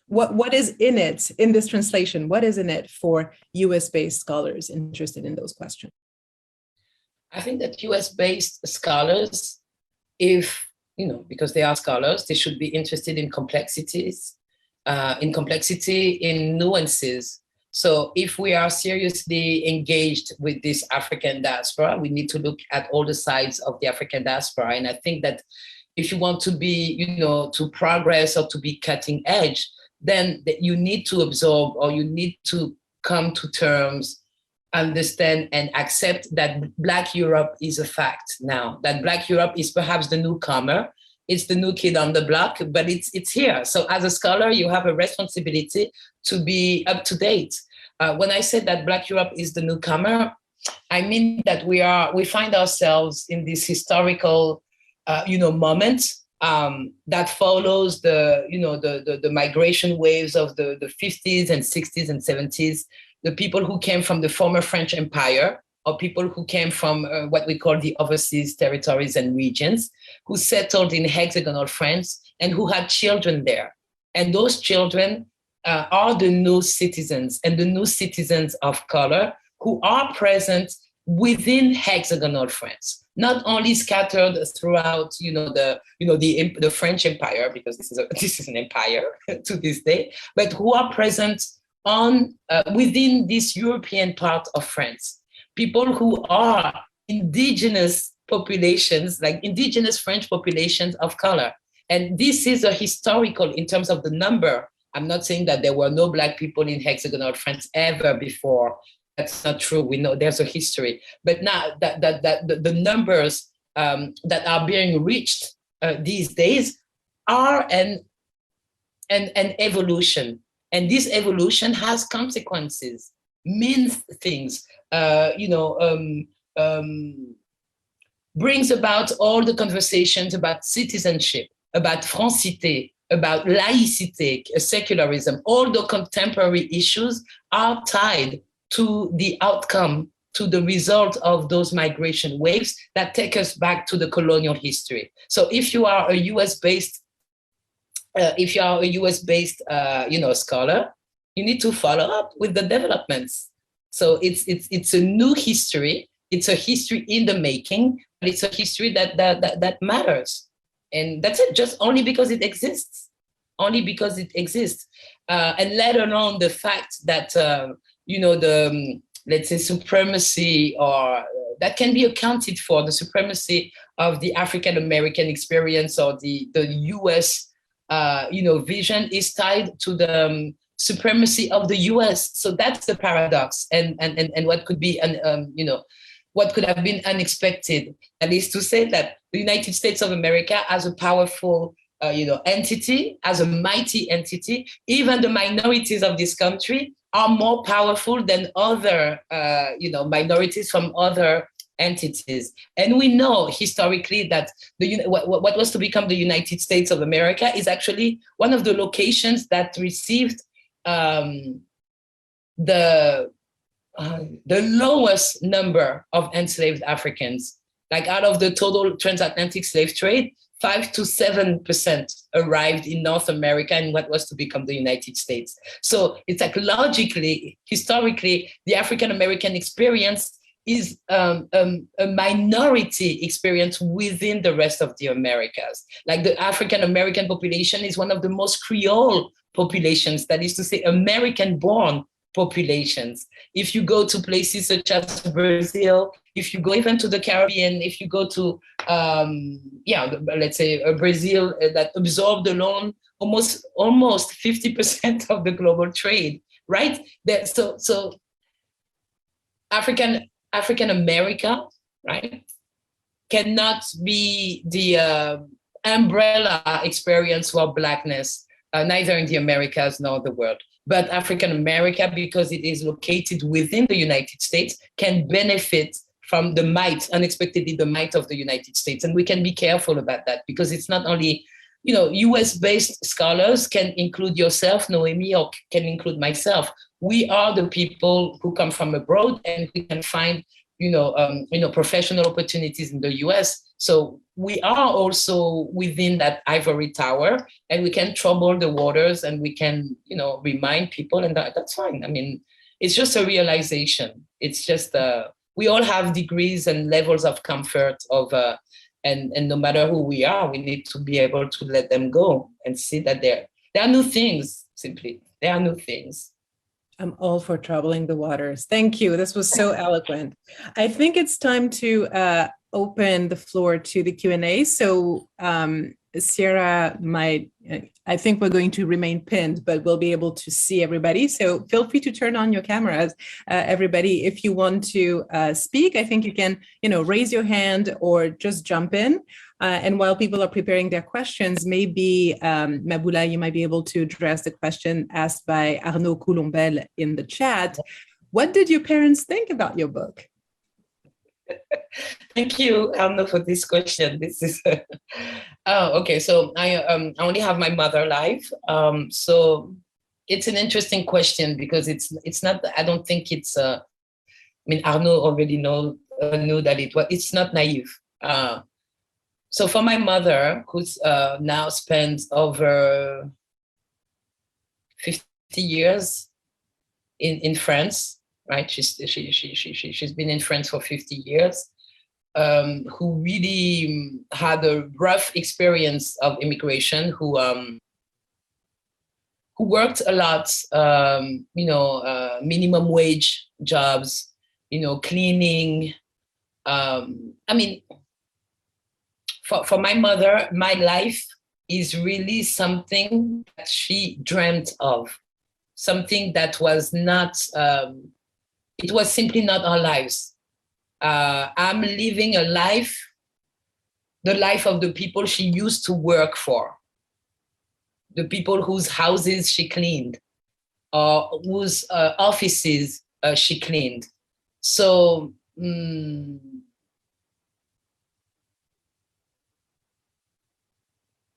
What is in it, in this translation, what is in it for US-based scholars interested in those questions? I think that US-based scholars, because they are scholars, they should be interested in complexities, in nuances. So if we are seriously engaged with this African diaspora, we need to look at all the sides of the African diaspora. And I think that if you want to be, to progress or to be cutting edge, then you need to absorb, or you need to come to terms, understand and accept that Black Europe is a fact now, that Black Europe is perhaps the newcomer, it's the new kid on the block, but it's here. So as a scholar, you have a responsibility to be up to date. When I said that Black Europe is the newcomer, I mean that we find ourselves in this historical, moment that follows the migration waves of the 50s and 60s and 70s, the people who came from the former French Empire, or people who came from what we call the overseas territories and regions, who settled in hexagonal France and who had children there. And those children are the new citizens, and the new citizens of color who are present within hexagonal France, not only scattered throughout, the French Empire, because this is an empire to this day, but who are present on within this European part of France. People who are indigenous populations, like indigenous French populations of color. And this is a historical, in terms of the number. I'm not saying that there were no Black people in hexagonal France ever before. That's not true. We know there's a history. But now that the numbers that are being reached these days are an evolution. And this evolution has consequences, means things, brings about all the conversations about citizenship, about francité, about laïcité, secularism. All the contemporary issues are tied to the outcome, to the result of those migration waves that take us back to the colonial history. So if you are a US-based scholar, you need to follow up with the developments. So it's a new history. It's a history in the making, but it's a history that matters. And that's it, just only because it exists. Only because it exists. And let alone the fact that, let's say, supremacy, or that can be accounted for, the supremacy of the African American experience, or the US, vision is tied to the supremacy of the US. So that's the paradox, and what could be what could have been unexpected. That is to say that the United States of America, as a powerful entity, as a mighty entity, even the minorities of this country are more powerful than other minorities from other entities. And we know historically that what was to become the United States of America is actually one of the locations that received the lowest number of enslaved Africans. Like, out of the total transatlantic slave trade, 5 to 7% arrived in North America in what was to become the United States. So it's like, logically, historically, the African American experience is a minority experience within the rest of the Americas. Like, the African American population is one of the most Creole populations, that is to say, American-born populations. If you go to places such as Brazil, if you go even to the Caribbean, if you go to, let's say Brazil, that absorbed alone almost 50% of the global trade, right? So African America, right, cannot be the umbrella experience for Blackness, neither in the Americas nor the world. But African America, because it is located within the United States, can benefit from the might, unexpectedly, the might of the United States. And we can be careful about that, because it's not only, US-based scholars can include yourself, Noémie, or can include myself. We are the people who come from abroad, and we can find, professional opportunities in the US. So we are also within that ivory tower, and we can trouble the waters, and we can, remind people, and that's fine. I mean, it's just a realization. It's just, we all have degrees and levels of comfort and no matter who we are, we need to be able to let them go and see that there are new things, simply. There are new things. I'm all for troubling the waters. Thank you. This was so eloquent. I think it's time to open the floor to the Q&A. So Sierra I think we're going to remain pinned, but we'll be able to see everybody. So feel free to turn on your cameras, everybody. If you want to speak, I think you can, raise your hand or just jump in. And while people are preparing their questions, maybe Maboula, you might be able to address the question asked by Arnaud Coulombel in the chat. What did your parents think about your book? Thank you, Arnaud, for this question. This is Oh, okay. So I only have my mother alive. So it's an interesting question because it's not. I don't think it's. I mean, Arnaud already knew that it's not naive. So for my mother, who's now spent over 50 years in France, right? She's been in France for 50 years. Who really had a rough experience of immigration, who worked a lot, minimum wage jobs, cleaning. I mean, for my mother, my life is really something that she dreamt of, something that was not, it was simply not our lives. I'm living a life, the life of the people she used to work for, the people whose houses she cleaned, or whose offices she cleaned. So,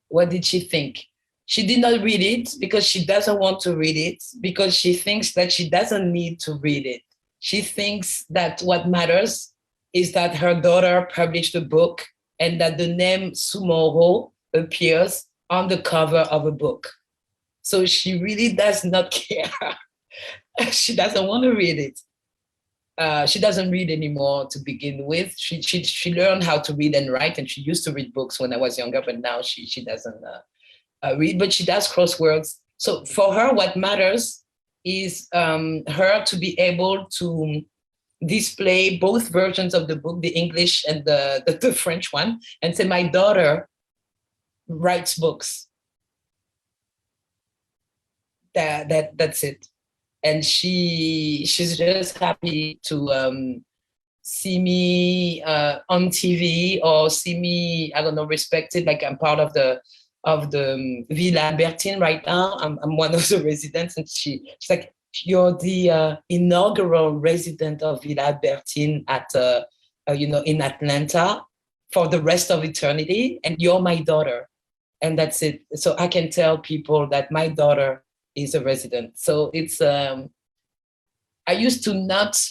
what did she think? She did not read it because she doesn't want to read it, because she thinks that she doesn't need to read it. She thinks that what matters is that her daughter published a book and that the name Soumahoro appears on the cover of a book. So she really does not care. She doesn't want to read it. She doesn't read anymore to begin with. She learned how to read and write, and she used to read books when I was younger, but now she doesn't read, but she does crosswords. So for her, what matters is her to be able to display both versions of the book, the English and the French one, and say, my daughter writes books. That's it. And she's just happy to see me on TV, or see me, I don't know, respected. Like I'm part of the Villa Albertine right now. I'm one of the residents, and she's like, you're the inaugural resident of Villa Albertine at in Atlanta for the rest of eternity, and you're my daughter, and that's it. So I can tell people that my daughter is a resident. So it's I used to not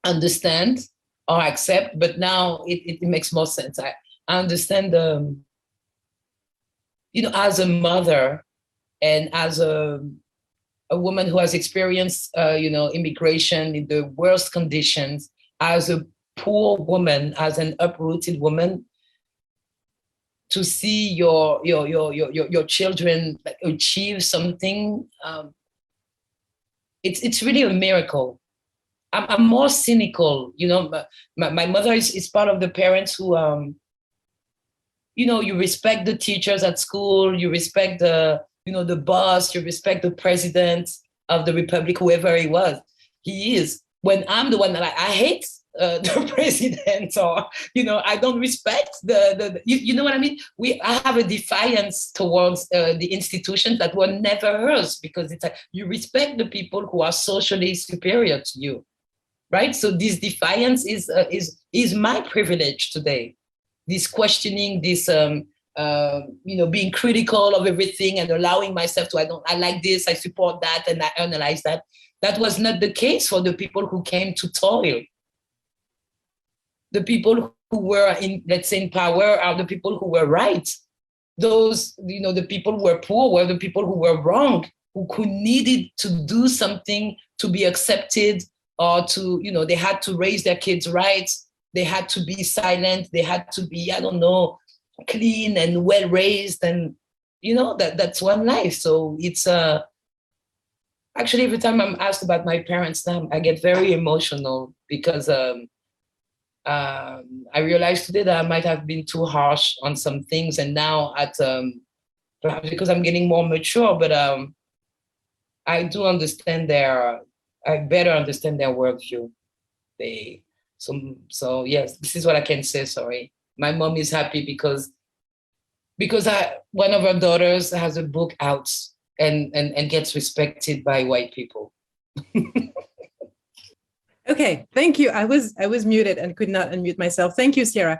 understand or accept, but now it makes more sense. I understand as a mother and as a woman who has experienced immigration in the worst conditions, as a poor woman, as an uprooted woman, to see your children achieve something, it's really a miracle. I'm more cynical, My mother is part of the parents who, you respect the teachers at school, you respect the boss, you respect the president of the republic, whoever he is. When I'm the one that I hate the president, or I don't respect the you know what I mean. I have a defiance towards the institutions that were never hers, because it's like you respect the people who are socially superior to you, right? So this defiance is my privilege today. This questioning, this being critical of everything and allowing myself to, I like this, I support that, and I analyze that. That was not the case for the people who came to toil. The people who were in power are the people who were right. Those, the people who were poor were the people who were wrong, who needed to do something to be accepted, or to, they had to raise their kids right. They had to be silent. They had to be, I don't know, clean and well raised, and that's one life. So it's actually, every time I'm asked about my parents now, I get very emotional, because I realized today that I might have been too harsh on some things, and now perhaps because I'm getting more mature, but I do understand I better understand their worldview. So yes, this is what I can say. Sorry, my mom is happy because one of her daughters has a book out and gets respected by white people. Okay, thank you. I was muted and could not unmute myself. Thank you, Sierra,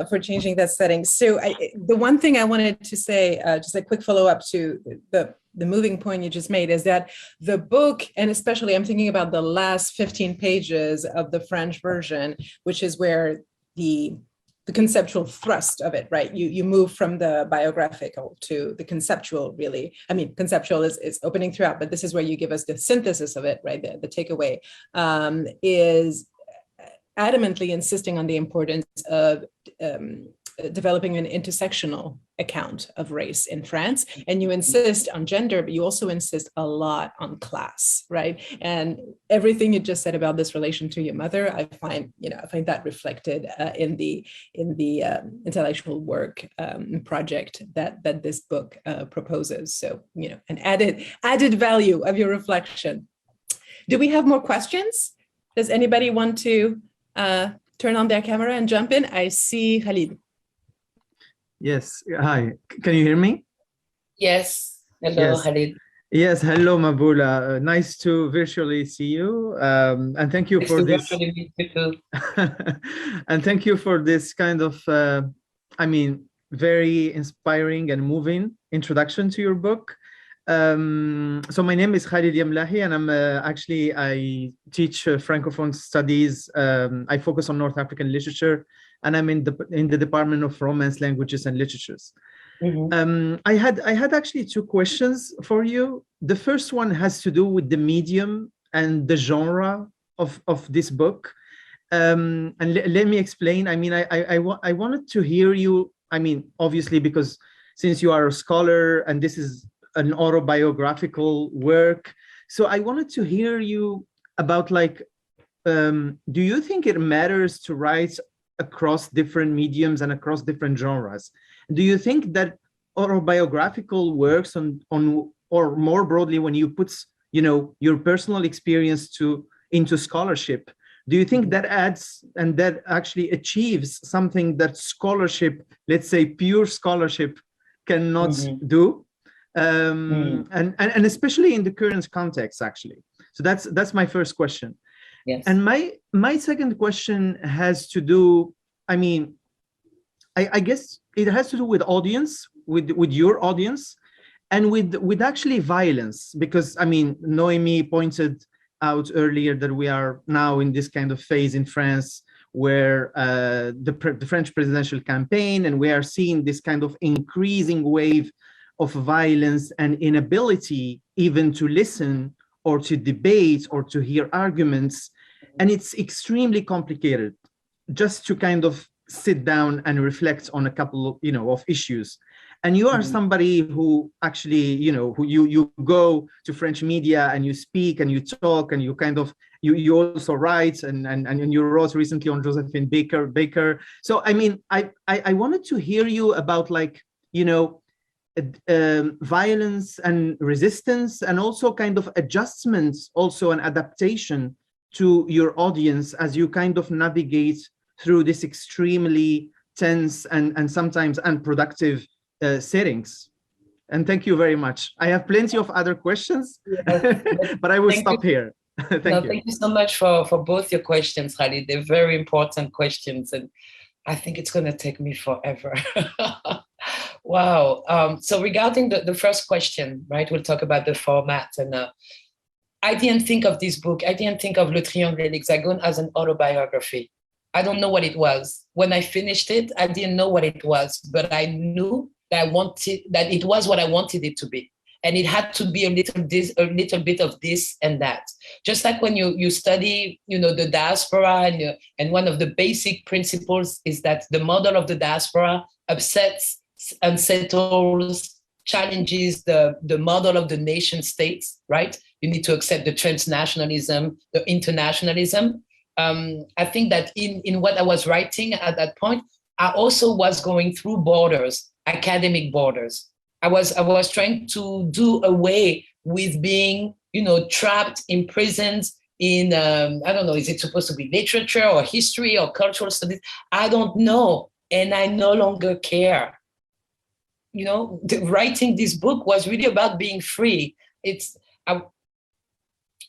for changing that setting. So the one thing I wanted to say, just a quick follow up to the moving point you just made, is that the book, and especially I'm thinking about the last 15 pages of the French version, which is where the conceptual thrust of it, right? You move from the biographical to the conceptual, really. I mean, conceptual is opening throughout, but this is where you give us the synthesis of it, right? The takeaway is adamantly insisting on the importance of developing an intersectional account of race in France. And you insist on gender, but you also insist a lot on class, right? And everything you just said about this relation to your mother, I find that reflected in the intellectual work project that this book proposes. So, an added value of your reflection. Do we have more questions? Does anybody want to turn on their camera and jump in? I see Khalid. Yes. Hi. Can you hear me? Yes. Hello, Yes. Khalid. Yes. Hello, Maboula. Nice to virtually see you. And thank you for this. And thank you for this kind of, very inspiring and moving introduction to your book. So my name is Khalid Yamlahi, and I'm I teach Francophone studies. I focus on North African literature, and I'm in the Department of Romance Languages and Literatures. Mm-hmm. I had actually two questions for you. The first one has to do with the medium and the genre of this book. And let me explain. I mean, I wanted to hear you. I mean, obviously, because since you are a scholar and this is an autobiographical work, so I wanted to hear you about do you think it matters to write across different mediums and across different genres? Do you think that autobiographical works on or more broadly, when you put your personal experience into scholarship, do you think that adds and that actually achieves something that scholarship, let's say pure scholarship, cannot mm-hmm. do? And especially in the current context, actually. So that's my first question. Yes. And my second question has to do, I mean, I guess it has to do with audience, with your audience, and with actually violence, because I mean, Noémie pointed out earlier that we are now in this kind of phase in France where the French presidential campaign, and we are seeing this kind of increasing wave of violence and inability even to listen or to debate or to hear arguments. And it's extremely complicated just to kind of sit down and reflect on a couple of, of issues. And you are somebody who actually, who you go to French media and you speak and you talk and you kind of, you also write and you wrote recently on Josephine Baker. So, I mean, I wanted to hear you about violence and resistance, and also kind of adjustments, also an adaptation to your audience as you kind of navigate through this extremely tense and sometimes unproductive settings. And thank you very much. I have plenty of other questions, but I will stop here. Thank you so much for both your questions, Khalid. They're very important questions, and I think it's going to take me forever. Wow. So regarding the first question, right, we'll talk about the format. And I didn't think of this book. I didn't think of Le Triangle et l'Hexagone as an autobiography. I don't know what it was. When I finished it, I didn't know what it was, but I knew that that it was what I wanted it to be. And it had to be a little bit of this and that. Just like when you study, the diaspora, and one of the basic principles is that the model of the diaspora upsets, unsettles, challenges the model of the nation states, right? You need to accept the transnationalism, the internationalism. I think that in what I was writing at that point, I also was going through borders, academic borders. I was trying to do away with being, trapped, imprisoned in, I don't know, is it supposed to be literature or history or cultural studies? I don't know. And I no longer care. Writing this book was really about being free.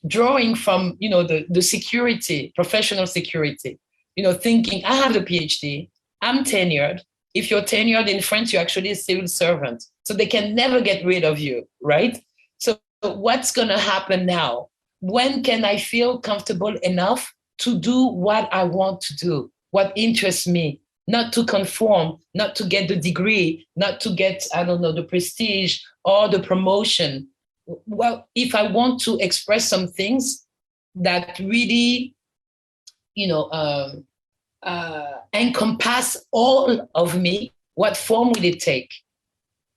drawing from, the security, professional security, thinking I have the PhD, I'm tenured. If you're tenured in France, you're actually a civil servant. So they can never get rid of you, right? So what's going to happen now? When can I feel comfortable enough to do what I want to do, what interests me, not to conform, not to get the degree, not to get, the prestige or the promotion. Well, if I want to express some things that really, encompass all of me, what form will it take?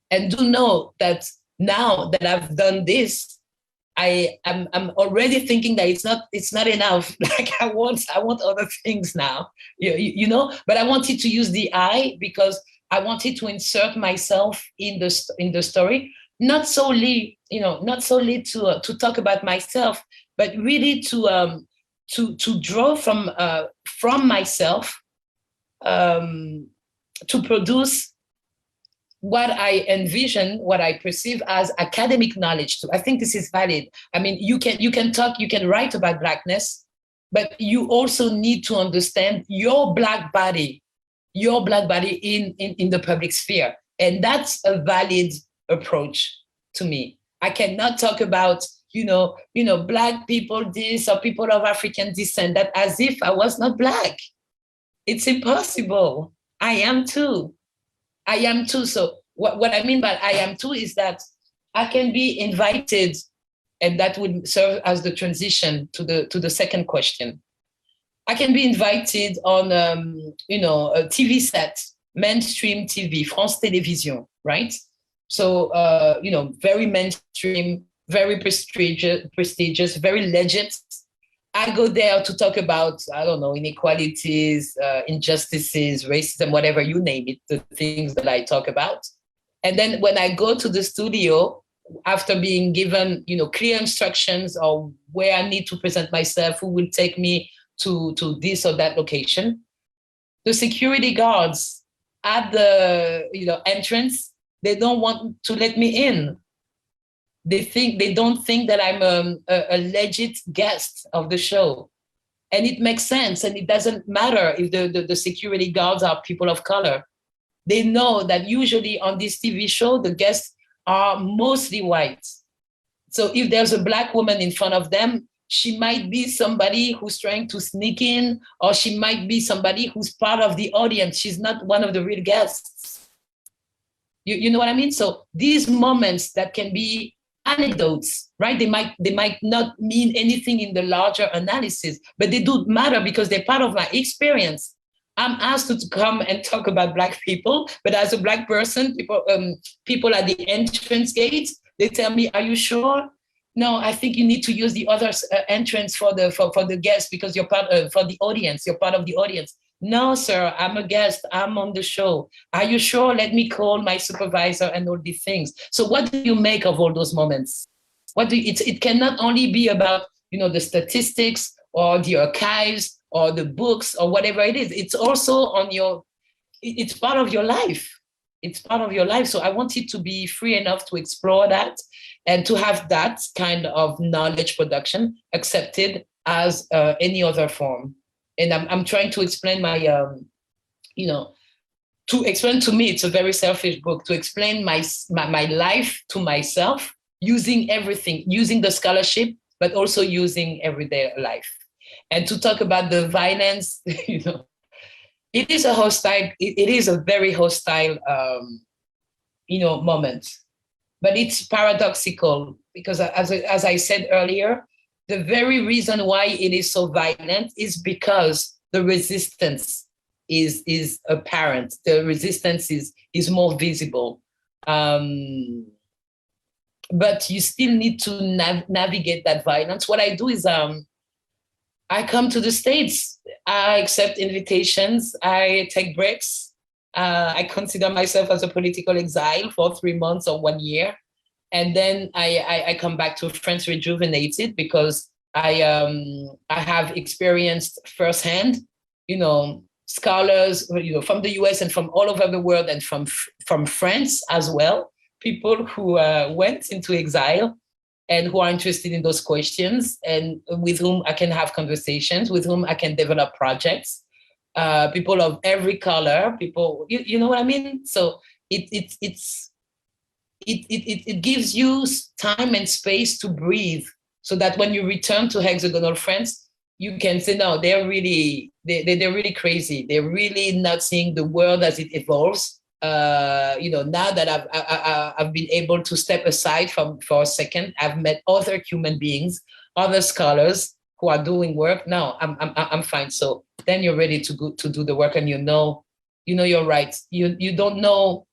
And do know that now that I've done this, I'm already thinking that it's not enough. Like I want other things now, but I wanted to use the I because I wanted to insert myself in the story, not solely to talk about myself, but really to draw from myself, to produce what I envision, what I perceive as academic knowledge too. I think this is valid. I mean, you can talk, you can write about Blackness, but you also need to understand your Black body in the public sphere. And that's a valid approach to me. I cannot talk about, Black people this or people of African descent, that as if I was not Black. It's impossible. I am too. So what I mean by I am too is that I can be invited, and that would serve as the transition to the second question. I can be invited on, a TV set, mainstream TV, France Télévisions, right? So, very mainstream, very prestigious, very legit. I go there to talk about, inequalities, injustices, racism, whatever you name it, the things that I talk about. And then when I go to the studio, after being given, clear instructions of where I need to present myself, who will take me to this or that location, the security guards at the, entrance, they don't want to let me in. They don't think that I'm a legit guest of the show. And it makes sense. And it doesn't matter if the security guards are people of color. They know that usually on this TV show, the guests are mostly white. So if there's a Black woman in front of them, she might be somebody who's trying to sneak in, or she might be somebody who's part of the audience. She's not one of the real guests. You know what I mean? So these moments that can be anecdotes, right? They might not mean anything in the larger analysis, but they do matter because they're part of my experience. I'm asked to come and talk about Black people, but as a Black person, people at the entrance gate, they tell me, "Are you sure? No, I think you need to use the other entrance for the guests because you're part for the audience. You're part of the audience." No, sir, I'm a guest. I'm on the show. Are you sure? Let me call my supervisor and all these things. So what do you make of all those moments? It cannot only be about, the statistics or the archives or the books or whatever it is. It's also it's part of your life. It's part of your life. So I want it to be free enough to explore that and to have that kind of knowledge production accepted as any other form. And I'm trying to explain to explain to me, it's a very selfish book, to explain my life to myself, using everything, using the scholarship, but also using everyday life. And to talk about the violence, it is a very hostile, moment. But it's paradoxical because as I said earlier, the very reason why it is so violent is because the resistance is apparent. The resistance is more visible. But you still need to navigate that violence. What I do is I come to the States. I accept invitations. I take breaks. I consider myself as a political exile for 3 months or 1 year. And then I come back to France rejuvenated because I have experienced firsthand, scholars, from the US and from all over the world and from France as well, people who went into exile and who are interested in those questions, and with whom I can have conversations, with whom I can develop projects. People of every color, people, you know what I mean? So it gives you time and space to breathe, so that when you return to hexagonal France, you can say, no, they're really crazy. They're really not seeing the world as it evolves. Now that I've been able to step aside for a second, I've met other human beings, other scholars who are doing work. Now I'm fine. So then you're ready to do the work, and you know you're right. You don't know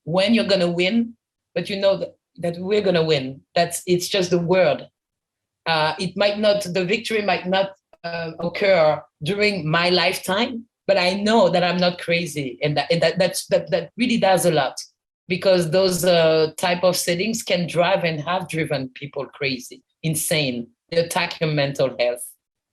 when you're gonna win, but you know that we're gonna win. It's just the word. The victory might not occur during my lifetime, but I know that I'm not crazy, and that really does a lot, because those type of settings can drive and have driven people crazy, insane. They attack your mental health,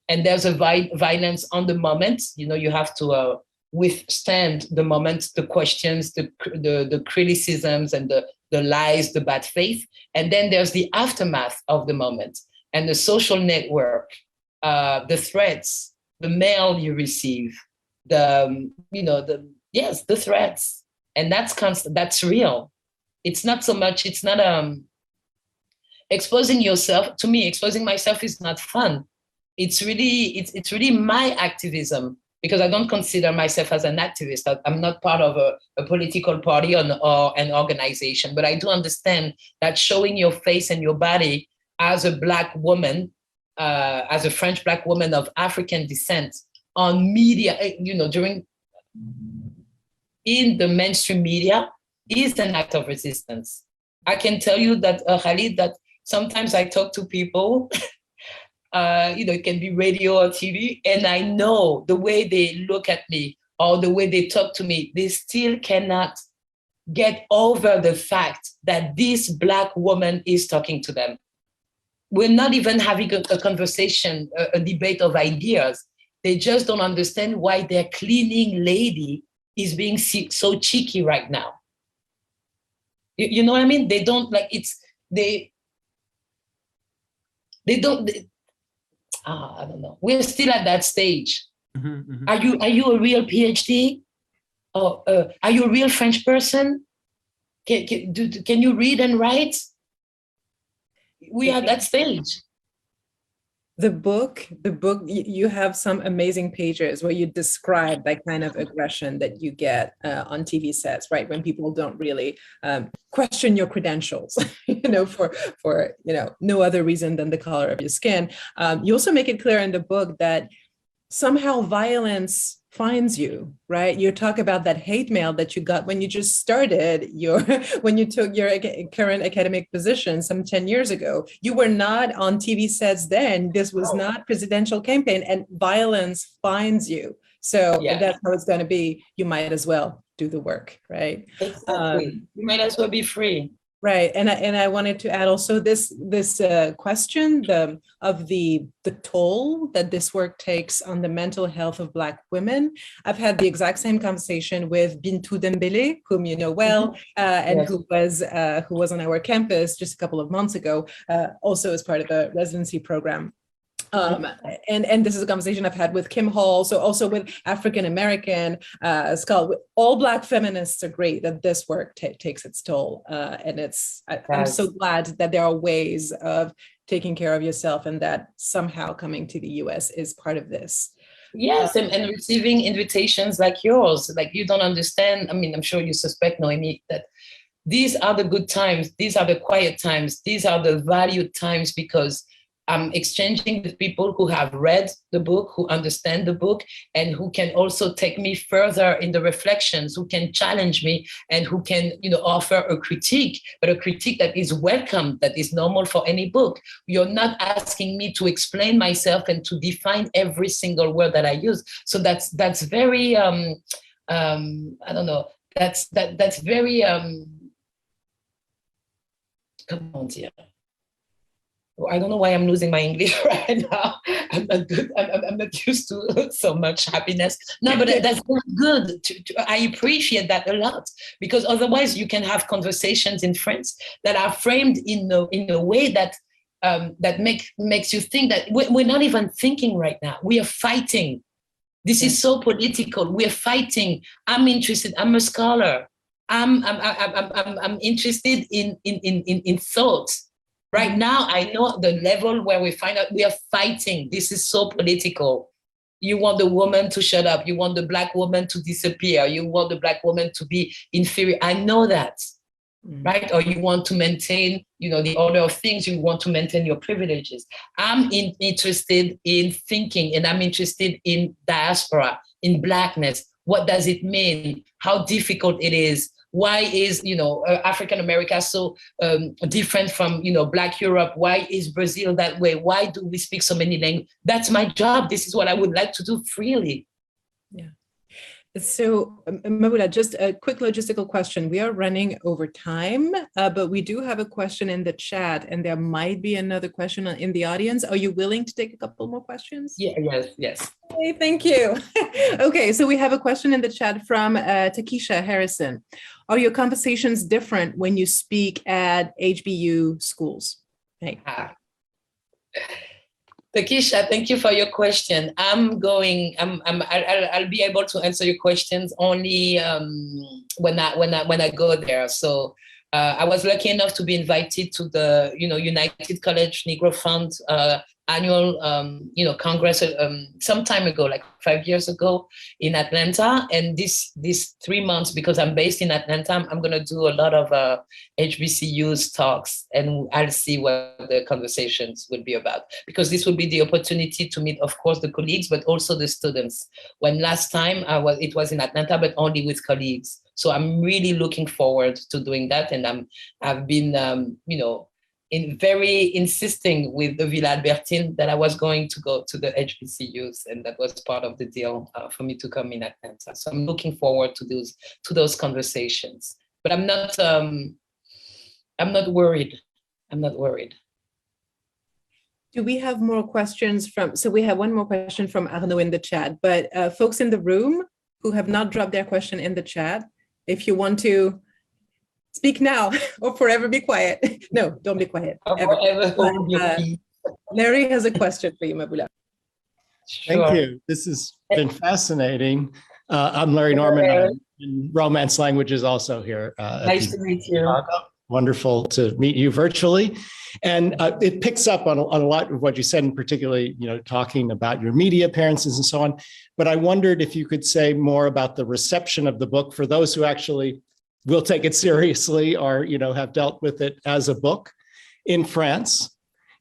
and there's a violence on the moment. You have to withstand the moment, the questions, the criticisms, and the lies, the bad faith, and then there's the aftermath of the moment and the social network, the threats, the mail you receive, the threats, and that's constant. That's real. It's not so much. It's not exposing yourself. To me, exposing myself is not fun. It's really my activism, because I don't consider myself as an activist. I'm not part of a political party or an organization, but I do understand that showing your face and your body as a Black woman, as a French Black woman of African descent, on media, in the mainstream media, is an act of resistance. I can tell you that, Khalid, that sometimes I talk to people, it can be radio or TV, and I know the way they look at me or the way they talk to me, they still cannot get over the fact that this Black woman is talking to them. We're not even having a conversation, a debate of ideas. They just don't understand why their cleaning lady is being so cheeky right now. You know what I mean? They don't like it's, they don't, I don't know. We're still at that stage. Mm-hmm. Are you a real PhD? Or are you a real French person? Can you read and write? We are at that stage. The book, you have some amazing pages where you describe that kind of aggression that you get on TV sets, right? When people don't really question your credentials, for no other reason than the color of your skin. You also make it clear in the book that somehow violence finds you, right? You talk about that hate mail that you got when you just started when you took your current academic position some 10 years ago. You were not on TV sets then. This was not presidential campaign, and violence finds you. So if that's how it's going to be, you might as well do the work, right? Exactly. You might as well be free. Right, and I wanted to add also this question of the toll that this work takes on the mental health of Black women. I've had the exact same conversation with Bintou Dembélé, whom you know well, and who was on our campus just a couple of months ago, also as part of the residency program. And this is a conversation I've had with Kim Hall, so also with African-American scholars. All Black feminists agree that this work takes its toll. And I'm so glad that there are ways of taking care of yourself, and that somehow coming to the US is part of this. Yes, and receiving invitations like yours, like you don't understand. I mean, I'm sure you suspect, Noémie, that these are the good times, these are the quiet times, these are the valued times, because I'm exchanging with people who have read the book, who understand the book, and who can also take me further in the reflections, who can challenge me, and who can, offer a critique, but a critique that is welcome, that is normal for any book. You're not asking me to explain myself and to define every single word that I use. So that's very, I don't know, that's very, comment dire? I don't know why I'm losing my English right now. I'm not good. I'm not used to so much happiness. No, but that's good. I appreciate that a lot, because otherwise you can have conversations in France that are framed in a way that that makes you think that we're not even thinking right now. We are fighting. This is so political. We are fighting. I'm interested. I'm a scholar. I'm interested in thoughts. Right now, I know the level where we find out we are fighting. This is so political. You want the woman to shut up. You want the Black woman to disappear. You want the Black woman to be inferior. I know that, right? Or you want to maintain, the order of things. You want to maintain your privileges. I'm interested in thinking, and I'm interested in diaspora, in Blackness. What does it mean? How difficult it is? Why is, African America so different from, Black Europe? Why is Brazil that way? Why do we speak so many languages? That's my job. This is what I would like to do freely. Yeah. So, Maboula, just a quick logistical question. We are running over time, but we do have a question in the chat, and there might be another question in the audience. Are you willing to take a couple more questions? Yes. Okay, thank you. Okay, so we have a question in the chat from Takesha Harrison. Are your conversations different when you speak at HBU schools? Hey. Takesha, thank you for your question. I'll be able to answer your questions only when I go there. So I was lucky enough to be invited to the United College Negro Fund annual Congress some time ago, like 5 years ago in Atlanta. And this 3 months, because I'm based in Atlanta, I'm gonna do a lot of HBCUs talks, and I'll see what the conversations will be about, because this will be the opportunity to meet, of course, the colleagues, but also the students. When last time it was in Atlanta, but only with colleagues. So I'm really looking forward to doing that. And I've been, very insisting with the Villa Albertine that I was going to go to the HBCUs, and that was part of the deal for me to come in Atlanta. So I'm looking forward to those conversations. But I'm not worried. I'm not worried. Do we have more questions so we have one more question from Arnaud in the chat, but folks in the room who have not dropped their question in the chat, if you want to speak now or forever be quiet. No, don't be quiet. Larry has a question for you, Maboula. Sure. Thank you. This has been fascinating. I'm Larry Norman. I'm in Romance Languages also here. Nice to meet you. Wonderful to meet you virtually. And it picks up on a lot of what you said, and particularly, talking about your media appearances and so on. But I wondered if you could say more about the reception of the book for those who actually will take it seriously or, have dealt with it as a book in France.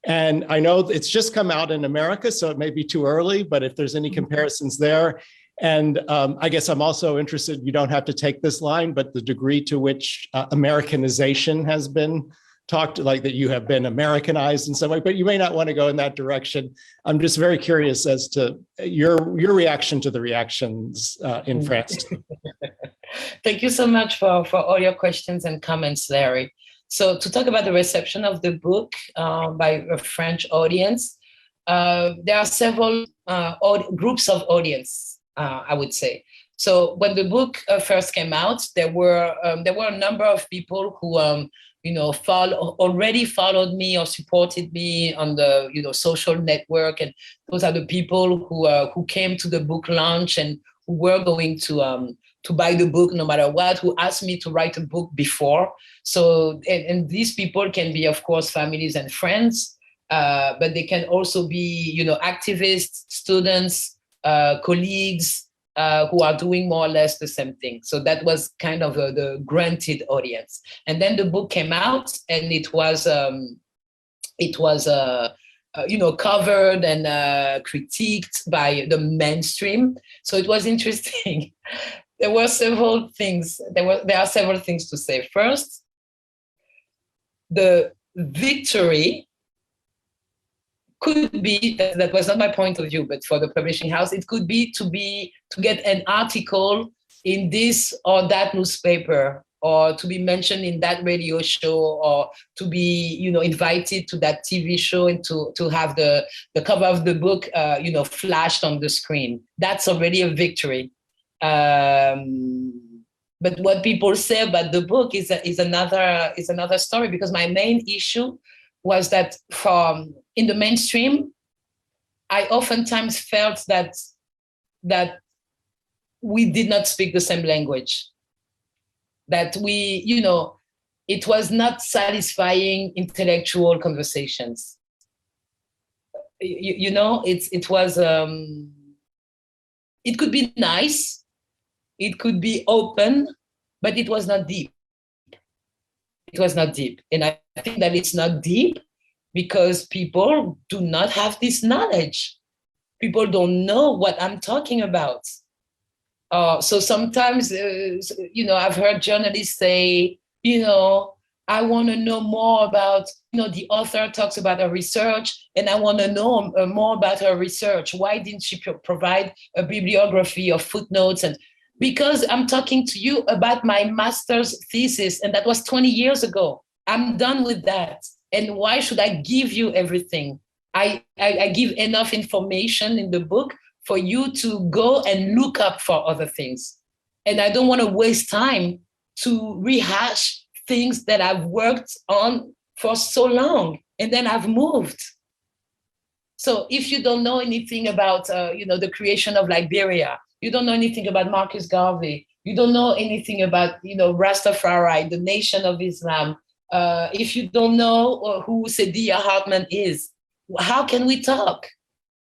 And I know it's just come out in America, so it may be too early, but if there's any comparisons there. And I guess I'm also interested, you don't have to take this line, but the degree to which Americanization has been talked, like that you have been Americanized in some way, but you may not want to go in that direction. I'm just very curious as to your reaction to the reactions in France. Thank you so much for all your questions and comments, Larry. So to talk about the reception of the book by a French audience, there are several groups of audience, I would say. So when the book first came out, there were a number of people who already followed me or supported me on the social network, and those are the people who came to the book launch and who were going to buy the book no matter what, who asked me to write a book before. So, and these people can be, of course, families and friends, but they can also be, activists, students, colleagues who are doing more or less the same thing. So that was kind of the granted audience. And then the book came out, and it was covered and critiqued by the mainstream. So it was interesting. There are several things to say. First, the victory could be, that was not my point of view, but for the publishing house, it could be to get an article in this or that newspaper, or to be mentioned in that radio show, or to be, invited to that TV show, and to have the cover of the book, flashed on the screen. That's already a victory. But what people say about the book is another story, because my main issue was that in the mainstream, I oftentimes felt that we did not speak the same language, that we, it was not satisfying intellectual conversations. It was, it could be nice, it could be open, but it was not deep. It was not deep. And I think that it's not deep because people do not have this knowledge. People don't know what I'm talking about. So sometimes, I've heard journalists say, I want to know more about, the author talks about her research, and I want to know more about her research. Why didn't she provide a bibliography or footnotes? And because I'm talking to you about my master's thesis, and that was 20 years ago. I'm done with that. And why should I give you everything? I give enough information in the book for you to go and look up for other things. And I don't want to waste time to rehash things that I've worked on for so long, and then I've moved. So if you don't know anything about, the creation of Liberia, you don't know anything about Marcus Garvey, you don't know anything about, Rastafari, the Nation of Islam, if you don't know who Saidiya Hartman is, how can we talk?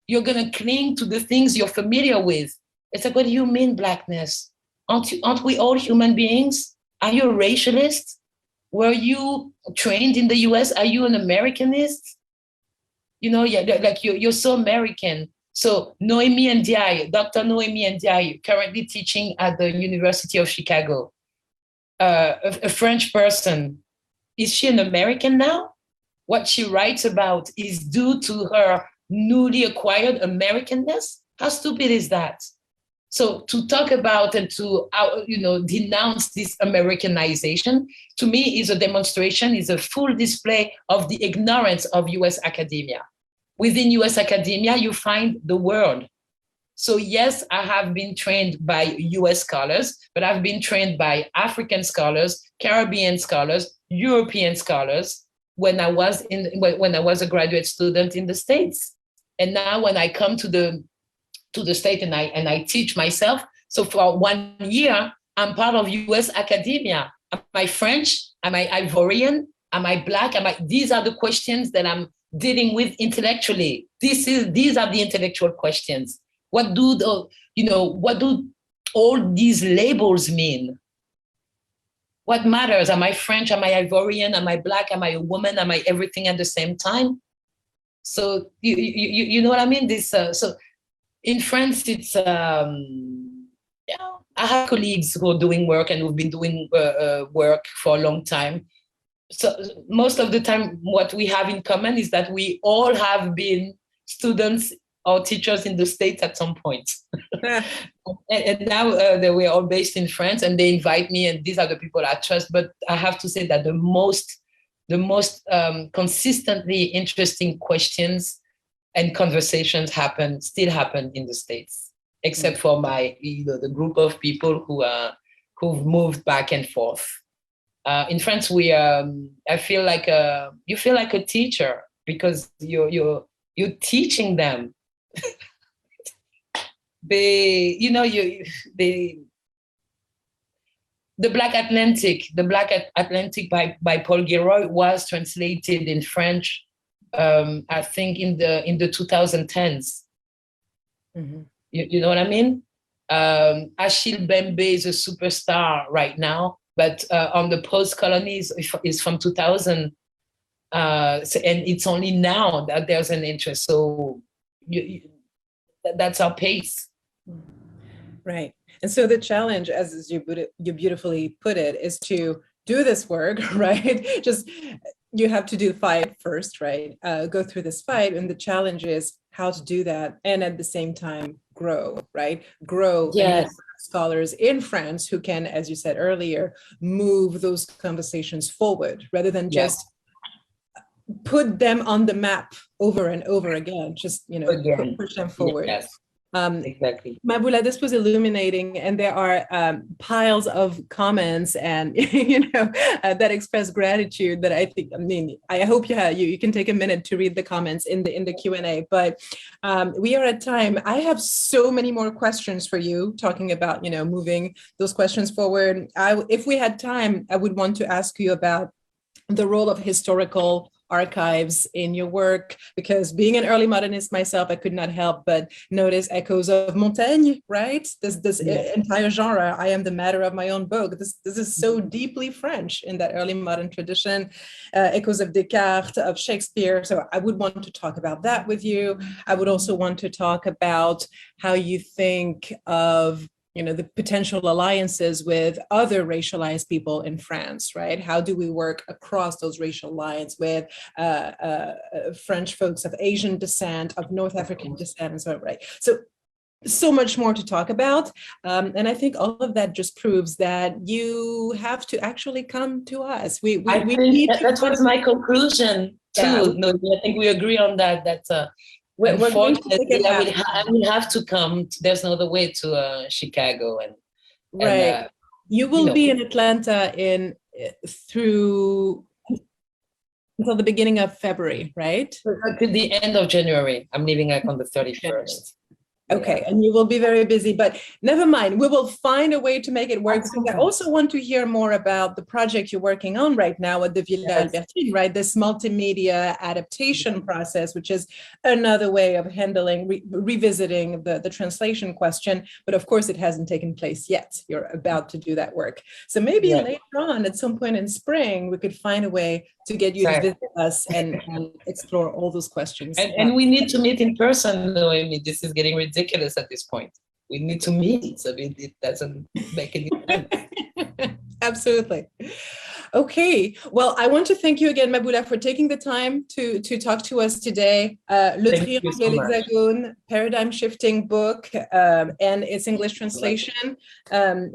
You're going to cling to the things you're familiar with. It's like, what do you mean, Blackness? Aren't we all human beings? Are you a racialist? Were you trained in the US? Are you an Americanist? You're so American. So Noémie and Ndiaye, Dr. Noémie and Ndiaye, currently teaching at the University of Chicago, a French person. Is she an American now? What she writes about is due to her newly acquired Americanness? How stupid is that? So to talk about and to, denounce this Americanization, to me is a demonstration, is a full display of the ignorance of US academia. Within US academia, you find the world. So yes, I have been trained by US scholars, but I've been trained by African scholars, Caribbean scholars, European scholars, when I was a graduate student in the States. And now when I come to the state and I teach myself. So for 1 year, I'm part of US academia. Am I French? Am I Ivorian? Am I Black? These are the questions that I'm dealing with intellectually. These are the intellectual questions. What do all these labels mean? What matters? Am I French? Am I Ivorian? Am I Black? Am I a woman? Am I everything at the same time? So you know what I mean? So in France, it's I have colleagues who are doing work and who've been doing work for a long time. So most of the time, what we have in common is that we all have been students or teachers in the States at some point. and now that we're all based in France, and they invite me, and these are the people I trust. But I have to say that the most consistently interesting questions and conversations still happen in the States, except for the group of people who've moved back and forth. In France, I feel like you feel like a teacher because you're teaching them. The Black Atlantic by Paul Gilroy was translated in French, I think in the 2010s. Mm-hmm. You know what I mean? Achille Bembe is a superstar right now, but on the post-colonies is from 2000. And it's only now that there's an interest. So that's our pace. Right. And so the challenge, as you beautifully put it, is to do this work, right? Just you have to do the fight first, right? Go through this fight. And the challenge is how to do that and at the same time grow, right? Grow. Yes. Scholars in France who can, as you said earlier, move those conversations forward rather than just put them on the map over and over again, just, push them forward. Yes. Exactly. Maboula, this was illuminating, and there are piles of comments and that express gratitude. That I hope you can take a minute to read the comments in the Q&A. But we are at time. I have so many more questions for you, talking about moving those questions forward. If we had time, I would want to ask you about the role of historical archives in your work, because being an early modernist myself, I could not help but notice echoes of Montaigne, right? This entire genre. I am the matter of my own book. This is so deeply French in that early modern tradition. Echoes of Descartes, of Shakespeare. So I would want to talk about that with you. I would also want to talk about how you think of the potential alliances with other racialized people in France, right? How do we work across those racial lines with French folks of Asian descent, of North African descent, and so on, right? So much more to talk about. And I think all of that just proves that you have to actually come to us. We need to. That was my conclusion too. Yeah. No, I think we agree on that. Unfortunately, I will have to come. There's no other way to Chicago, and you will be in Atlanta through until the beginning of February, right? Until the end of January. I'm leaving on the 31st. Okay, and you will be very busy, but never mind. We will find a way to make it work. I also want to hear more about the project you're working on right now at the Villa Albertine, right? This multimedia adaptation process, which is another way of handling, revisiting the translation question. But of course, it hasn't taken place yet. You're about to do that work. So maybe later on, at some point in spring, we could find a way to get you to visit us and explore all those questions. And we need to meet in person, Noémie. This is getting ridiculous at this point. We need to meet. I mean, it doesn't make any sense. Absolutely. Okay. Well, I want to thank you again, Maboula, for taking the time to talk to us today. Le Triangle et l'Hexagone, paradigm shifting book, and its English translation.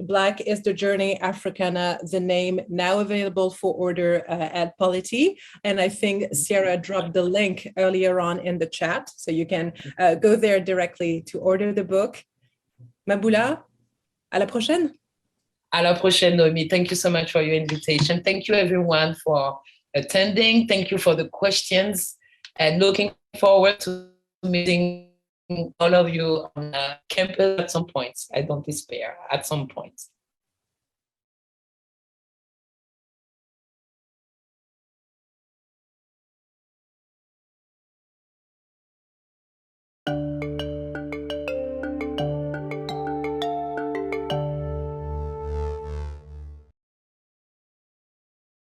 Black is the Journey, Africana the Name, now available for order at Polity. And I think Sierra dropped the link earlier on in the chat, so you can go there directly to order the book. Maboula, à la prochaine. À la prochaine, Noémie. Thank you so much for your invitation. Thank you, everyone, for attending. Thank you for the questions, and looking forward to meeting all of you on campus at some point. I don't despair, at some point.